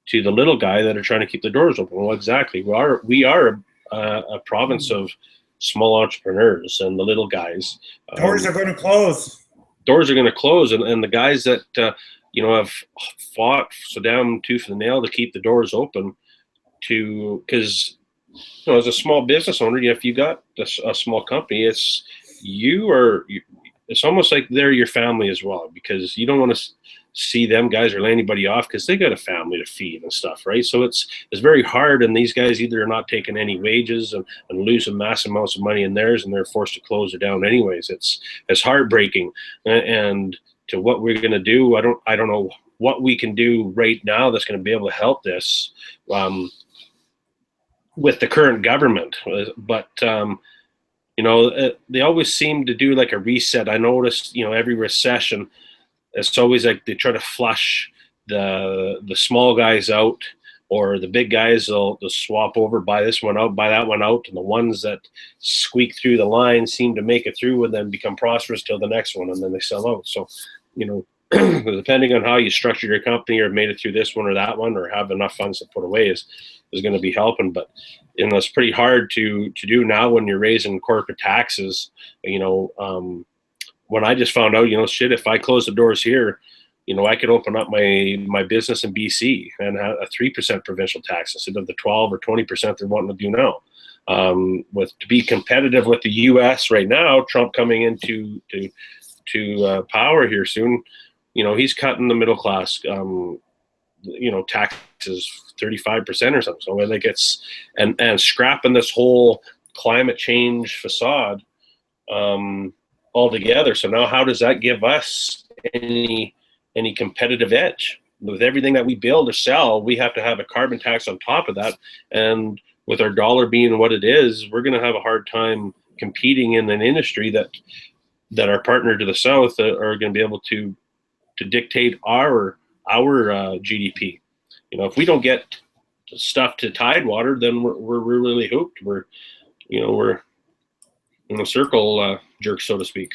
to the little guy that are trying to keep the doors open. Well, exactly. We are a province of small entrepreneurs, and the little guys. Doors are going to close. Doors are going to close, and the guys that have fought so damn tooth and nail to keep the doors open, because as a small business owner, if you got a small company, it's almost like they're your family as well, because you don't want to see them guys or lay anybody off because they got a family to feed and stuff, right? So it's very hard, and these guys either are not taking any wages and losing massive amounts of money in theirs, and they're forced to close it down anyways. It's heartbreaking, and to what we're going to do, I don't know what we can do right now that's going to be able to help this with the current government, but they always seem to do like a reset. I noticed, every recession, it's always like they try to flush the small guys out or the big guys they'll swap over, buy this one out, buy that one out, and the ones that squeak through the line seem to make it through and then become prosperous till the next one, and then they sell out. So, depending on how you structure your company or made it through this one or that one, or have enough funds to put away is going to be helping. But it's pretty hard to do now when you're raising corporate taxes. When I just found out, shit, if I close the doors here, I could open up my business in BC and have a 3% provincial tax instead of the 12 or 20% they're wanting to do now. To be competitive with the U.S. right now, Trump coming into power here soon, he's cutting the middle class, taxes 35% or something. So when it gets and scrapping this whole climate change facade altogether. So now, how does that give us any competitive edge? With everything that we build or sell, we have to have a carbon tax on top of that. And with our dollar being what it is, we're going to have a hard time competing in an industry that our partner to the south are going to be able to dictate our GDP. If we don't get stuff to Tidewater, then we're really hooped. We're in a circle jerk, so to speak.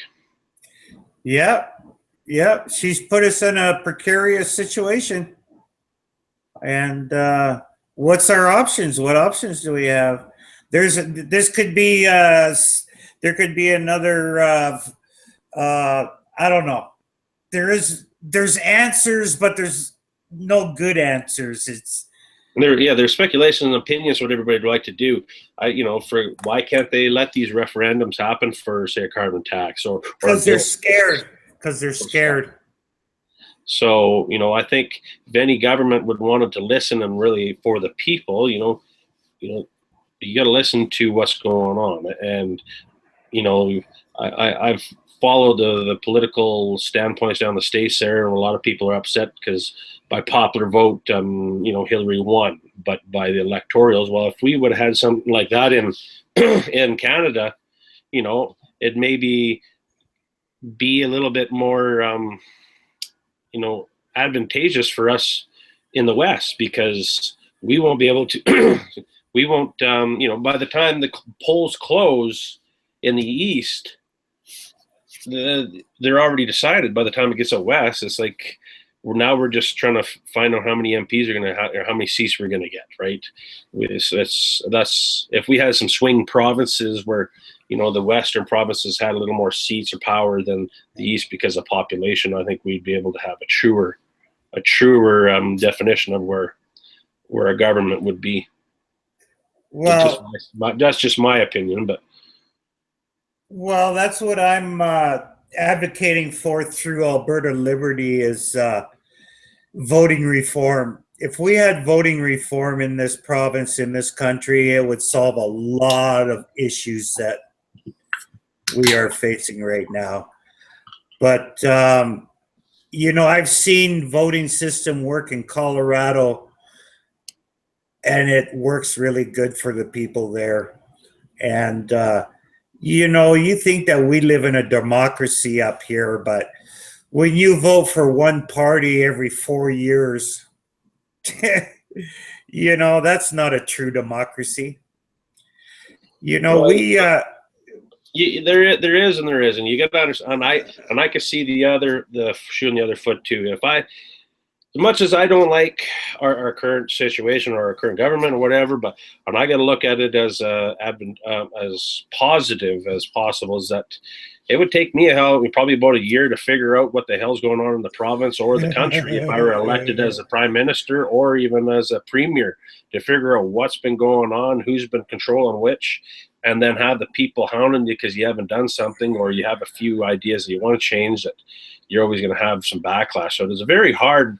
Yeah. She's put us in a precarious situation. And what's our options? What options do we have? There could be another. I don't know. There's answers, but there's no good answers. There's speculation and opinions what everybody would like to do. For why can't they let these referendums happen for, say, a carbon tax or because they're scared. Because they're scared. So I think if any government would wanted to listen and really for the people, you got to listen to what's going on. And I've followed the political standpoints down the states there, and a lot of people are upset because by popular vote, Hillary won, but by the electorals. Well, if we would have had something like that in in Canada, it maybe be a little bit more, advantageous for us in the West, because we won't be able to, we won't, by the time the polls close in the East, they're already decided. By the time it gets out West, it's like we're just trying to find out how many MPs are going to have, or how many seats we're going to get, right? That's if we had some swing provinces where, the Western provinces had a little more seats or power than the East because of population, I think we'd be able to have a truer definition of where a government would be. Well, that's just my opinion, but. Well, that's what I'm advocating for through Alberta Liberty is voting reform. If we had voting reform in this province, in this country, it would solve a lot of issues that we are facing right now. But, I've seen voting system work in Colorado, and it works really good for the people there. And, you think that we live in a democracy up here, but when you vote for one party every 4 years, that's not a true democracy. There is and there isn't. You got to understand, and I can see the shoe in the other foot too. As much as I don't like our current situation or our current government or whatever, and I got to look at it as positive as possible, is that it would take me probably about a year to figure out what the hell's going on in the province or the country if I were elected as a prime minister or even as a premier, to figure out what's been going on, who's been controlling which, and then have the people hounding you because you haven't done something or you have a few ideas that you want to change, that you're always going to have some backlash. So there's a very hard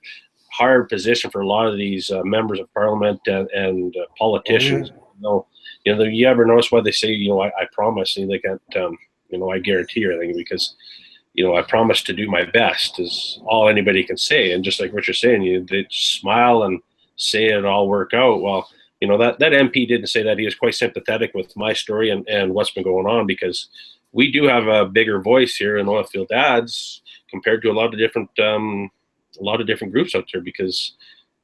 position for a lot of these members of parliament and politicians. You ever notice why they say, I promise, and they can't, I guarantee or anything, because, I promise to do my best is all anybody can say. And just like what you're saying, they smile and say it'll all work out. Well, that MP didn't say that. He was quite sympathetic with my story and what's been going on, because we do have a bigger voice here in oilfield dads compared to a lot of different groups out there, because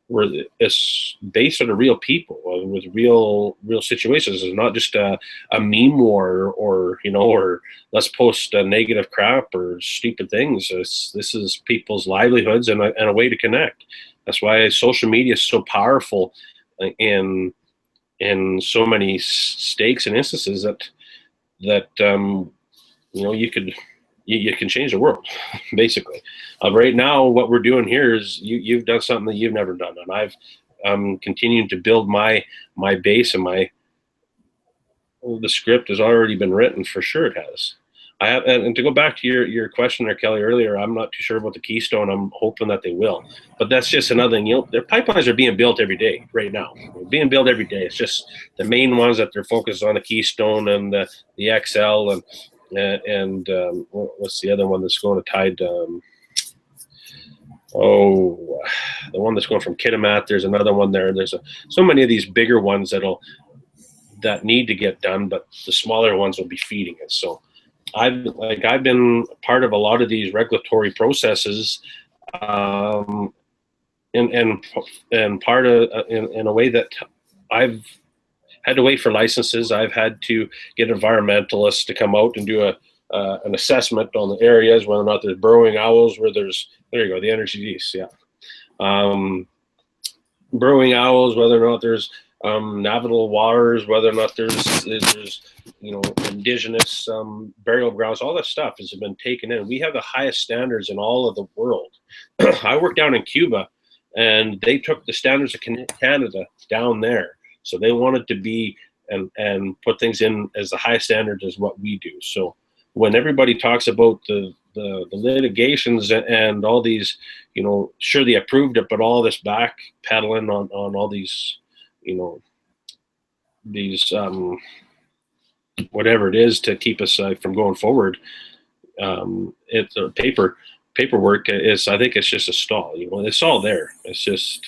where it's based on the real people with real situations. It's not just a meme war or or let's post negative crap or stupid things. This is people's livelihoods and a way to connect. That's why social media is so powerful in so many stakes and instances that you can change the world, basically. Right now, what we're doing here is you've done something that you've never done, and I'm continuing to build my base, and the script has already been written, for sure it has. I have, and to go back to your question there, Kelly, earlier, I'm not too sure about the Keystone. I'm hoping that they will, but that's just another thing. Their pipelines are being built every day right now. They're being built every day. It's just the main ones that they're focused on, the Keystone and the XL and what's the other one that's going to Tide? The one that's going from Kitimat. There's another one there. There's so many of these bigger ones that need to get done, but the smaller ones will be feeding it. So I've been part of a lot of these regulatory processes, and part of in a way that I've had to wait for licenses. I've had to get environmentalists to come out and do an assessment on the areas, whether or not there's burrowing owls, there you go, the energy geese, yeah. Burrowing owls, whether or not there's navigable waters, whether or not there's indigenous burial grounds, all that stuff has been taken in. We have the highest standards in all of the world. I work down in Cuba, and they took the standards of Canada down there. So they wanted to be and put things in as the high standard as what we do. So when everybody talks about the litigations and all these, sure, they approved it, but all this backpedaling on all these, these whatever it is to keep us from going forward, it's a paperwork is, I think it's just a stall. It's all there. It's just,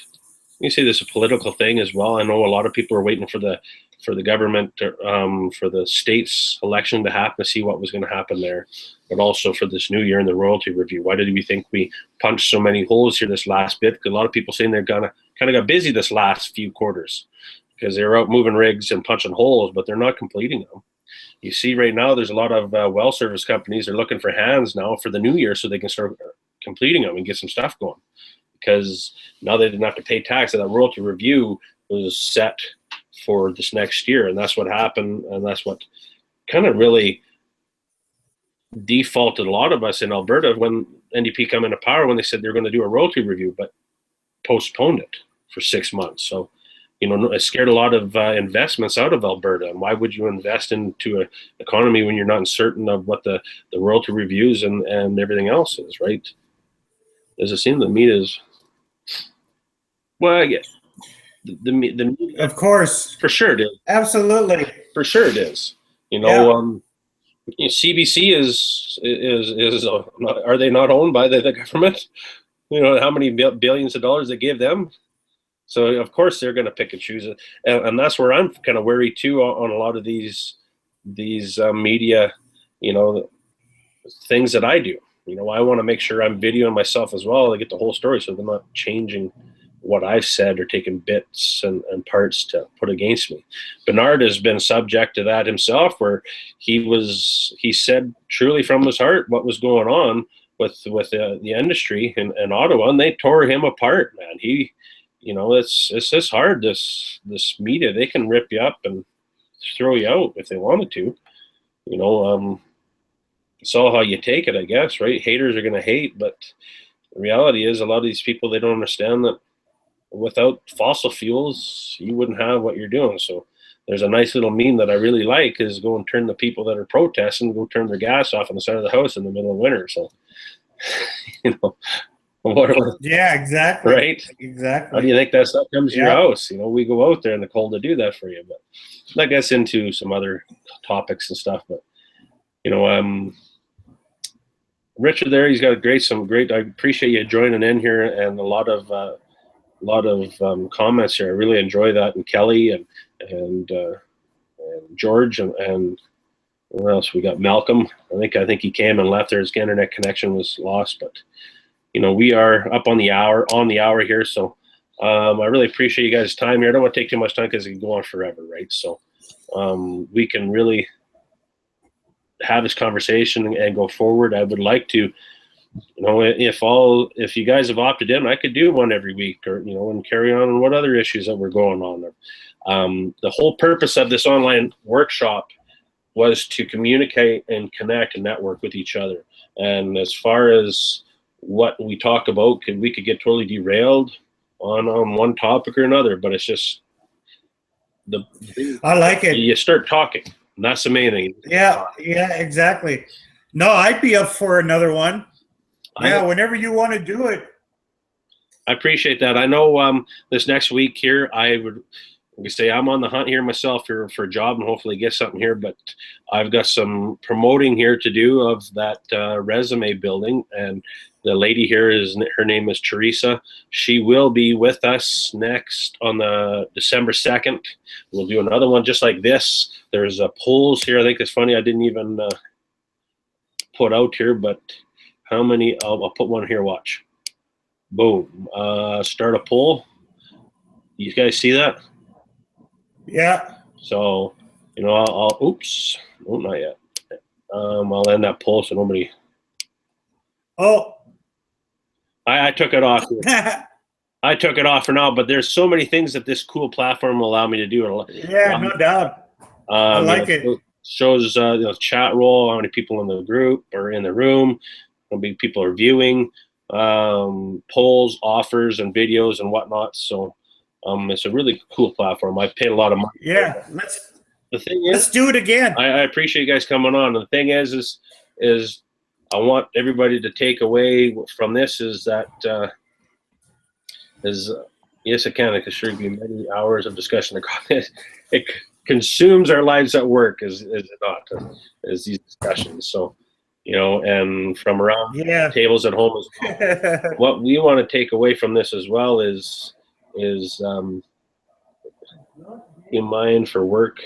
you see, there's a political thing as well. I know a lot of people are waiting for the government for the state's election to happen to see what was going to happen there, but also for this new year in the royalty review. Why did we think we punched so many holes here this last bit? Because a lot of people saying they're kind of got busy this last few quarters because they were out moving rigs and punching holes, but they're not completing them. You see, right now there's a lot of well service companies are looking for hands now for the new year so they can start completing them and get some stuff going. Because now they didn't have to pay tax. And that royalty review was set for this next year, and that's what happened, and that's what kind of really defaulted a lot of us in Alberta when NDP come into power, when they said they're going to do a royalty review, but postponed it for 6 months. So, it scared a lot of investments out of Alberta. And why would you invest into an economy when you're not certain of what the royalty reviews and everything else is, right? Does it seem the meat is? Well, yeah, the of course, for sure it is. Absolutely, for sure it is. CBC is are they not owned by the government? How many billions of dollars they give them? So of course they're going to pick and choose it, and that's where I'm kind of wary too on a lot of these media, things that I do. I want to make sure I'm videoing myself as well to get the whole story, so they're not changing what I've said or taking bits and parts to put against me. Bernard has been subject to that himself, where he said truly from his heart what was going on with the industry in Ottawa, and they tore him apart, man. It's just hard. This media, they can rip you up and throw you out if they wanted to. It's all how you take it, I guess, right? Haters are going to hate, but the reality is a lot of these people, they don't understand that without fossil fuels, you wouldn't have what you're doing. So there's a nice little meme that I really like is go and turn the people that are protesting, go turn their gas off on the side of the house in the middle of winter. So, yeah, exactly. Right? Exactly. How do you think that stuff comes to your house? We go out there in the cold to do that for you. But that gets into some other topics and stuff. But, Richard there, he's got some great, I appreciate you joining in here, and a lot of comments here. I really enjoy that. And Kelly and George and what else? We got Malcolm. I think he came and left there. His internet connection was lost, but we are up on the hour here. So I really appreciate you guys' time here. I don't want to take too much time because it can go on forever, right? So we can really have this conversation and go forward. I would like to, if you guys have opted in, I could do one every week, or and carry on what other issues that were going on. The whole purpose of this online workshop was to communicate and connect and network with each other. And as far as what we talk about, we could get totally derailed on one topic or another, but it's just I like it. You start talking, and that's the main thing. Yeah, exactly. No, I'd be up for another one. Yeah, whenever you want to do it. I appreciate that. I know this next week here, I would say I'm on the hunt here myself for a job and hopefully get something here, but I've got some promoting here to do of that resume building, and the lady here her name is Teresa. She will be with us next on the December 2nd. We'll do another one just like this. There's polls here. I think it's funny I didn't even put out here, but how many? I'll put one here. Watch. Boom. Start a poll. You guys see that? Yeah. So, I'll oops. Oh, not yet. I'll end that poll so nobody. Oh. I took it off. I took it off for now, but there's so many things that this cool platform will allow me to do. Yeah, no doubt. I like it. Shows chat roll, how many people in the group or in the room, how many people are viewing, polls, offers, and videos and whatnot. So it's a really cool platform. I paid a lot of money. Yeah, let's do it again. I appreciate you guys coming on. And the thing is I want everybody to take away from this is that yes, it can. It can sure be many hours of discussion. It consumes our lives at work, is it not? Is these discussions. So, and from around tables at home as well. What we want to take away from this as well is in mind for work,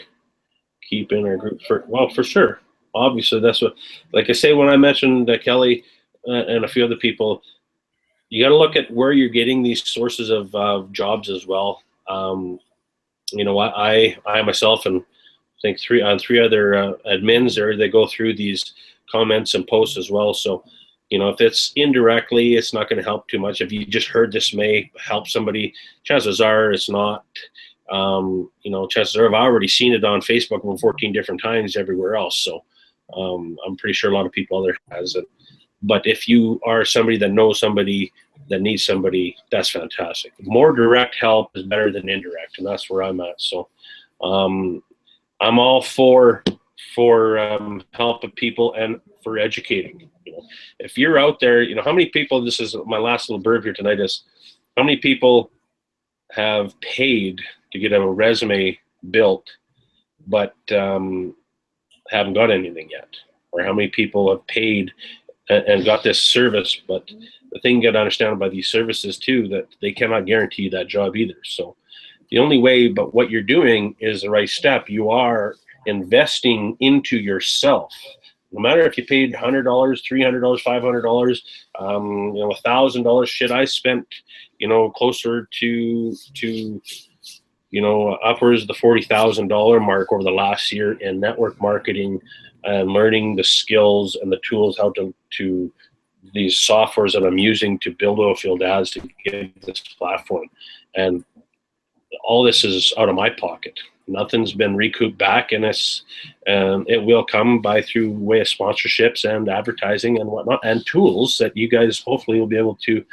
keeping our group for sure. Obviously, that's what, like I say, when I mentioned Kelly and a few other people, you got to look at where you're getting these sources of jobs as well. I myself and I think three other admins there, they go through these comments and posts as well. So, if it's indirectly, it's not going to help too much. If you just heard this may help somebody, chances are it's not. Chances are I've already seen it on Facebook 14 different times everywhere else. So I'm pretty sure a lot of people out there has it. But if you are somebody that knows somebody that needs somebody, that's fantastic. More direct help is better than indirect, and that's where I'm at. So I'm all for helping people and for educating. If you're out there, how many people, this is my last little bird here tonight, is how many people have paid to get a resume built but haven't got anything yet? Or how many people have paid and got this service, but the thing you got to understand about these services too, that they cannot guarantee you that job either. So the only way but what you're doing is the right step. You are investing into yourself. No matter if you paid $100, $300, $500, $1,000. Shit, I spent, closer to upwards of the $40,000 mark over the last year in network marketing and learning the skills and the tools, how to these softwares that I'm using to build oilfield ads to get this platform. And all this is out of my pocket. Nothing's been recouped back, and it will come by through way of sponsorships and advertising and whatnot, and tools that you guys hopefully will be able to,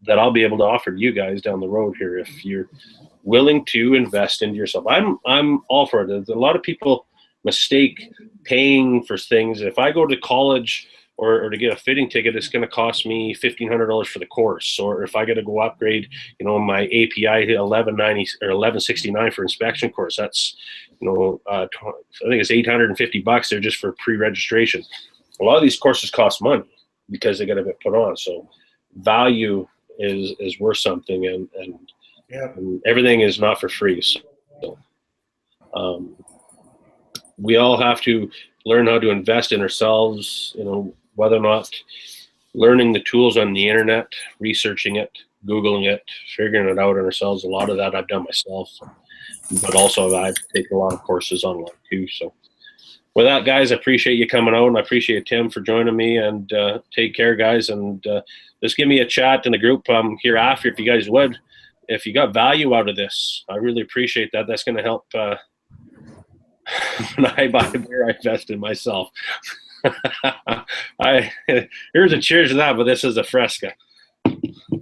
that I'll be able to offer to you guys down the road here if you're willing to invest into yourself. I'm all for it. A lot of people mistake paying for things. If I go to college or to get a fitting ticket, it's going to cost me $1,500 for the course. Or if I got to go upgrade, my API to 1190 or 1169 for inspection course, that's, I think it's $850 there just for pre-registration. A lot of these courses cost money because they got to get put on. So value is worth something, and everything is not for free. So we all have to learn how to invest in ourselves, whether or not learning the tools on the internet, researching it, Googling it, figuring it out on ourselves. A lot of that I've done myself, but also I've taken a lot of courses online too. So with that, guys, I appreciate you coming out, and I appreciate Tim for joining me, and take care, guys, and just give me a chat in the group here after, if you guys would. If you got value out of this, I really appreciate that. That's going to help when I buy a beer, I invest in myself. Here's a cheers to that, but this is a Fresca.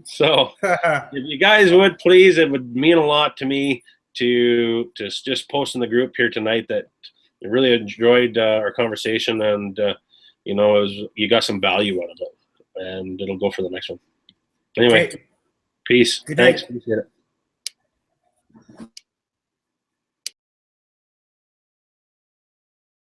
So if you guys would, please, it would mean a lot to me to just post in the group here tonight that you really enjoyed our conversation, and you got some value out of it, and it'll go for the next one. Anyway, Okay. peace. Good Thanks. night. Appreciate it.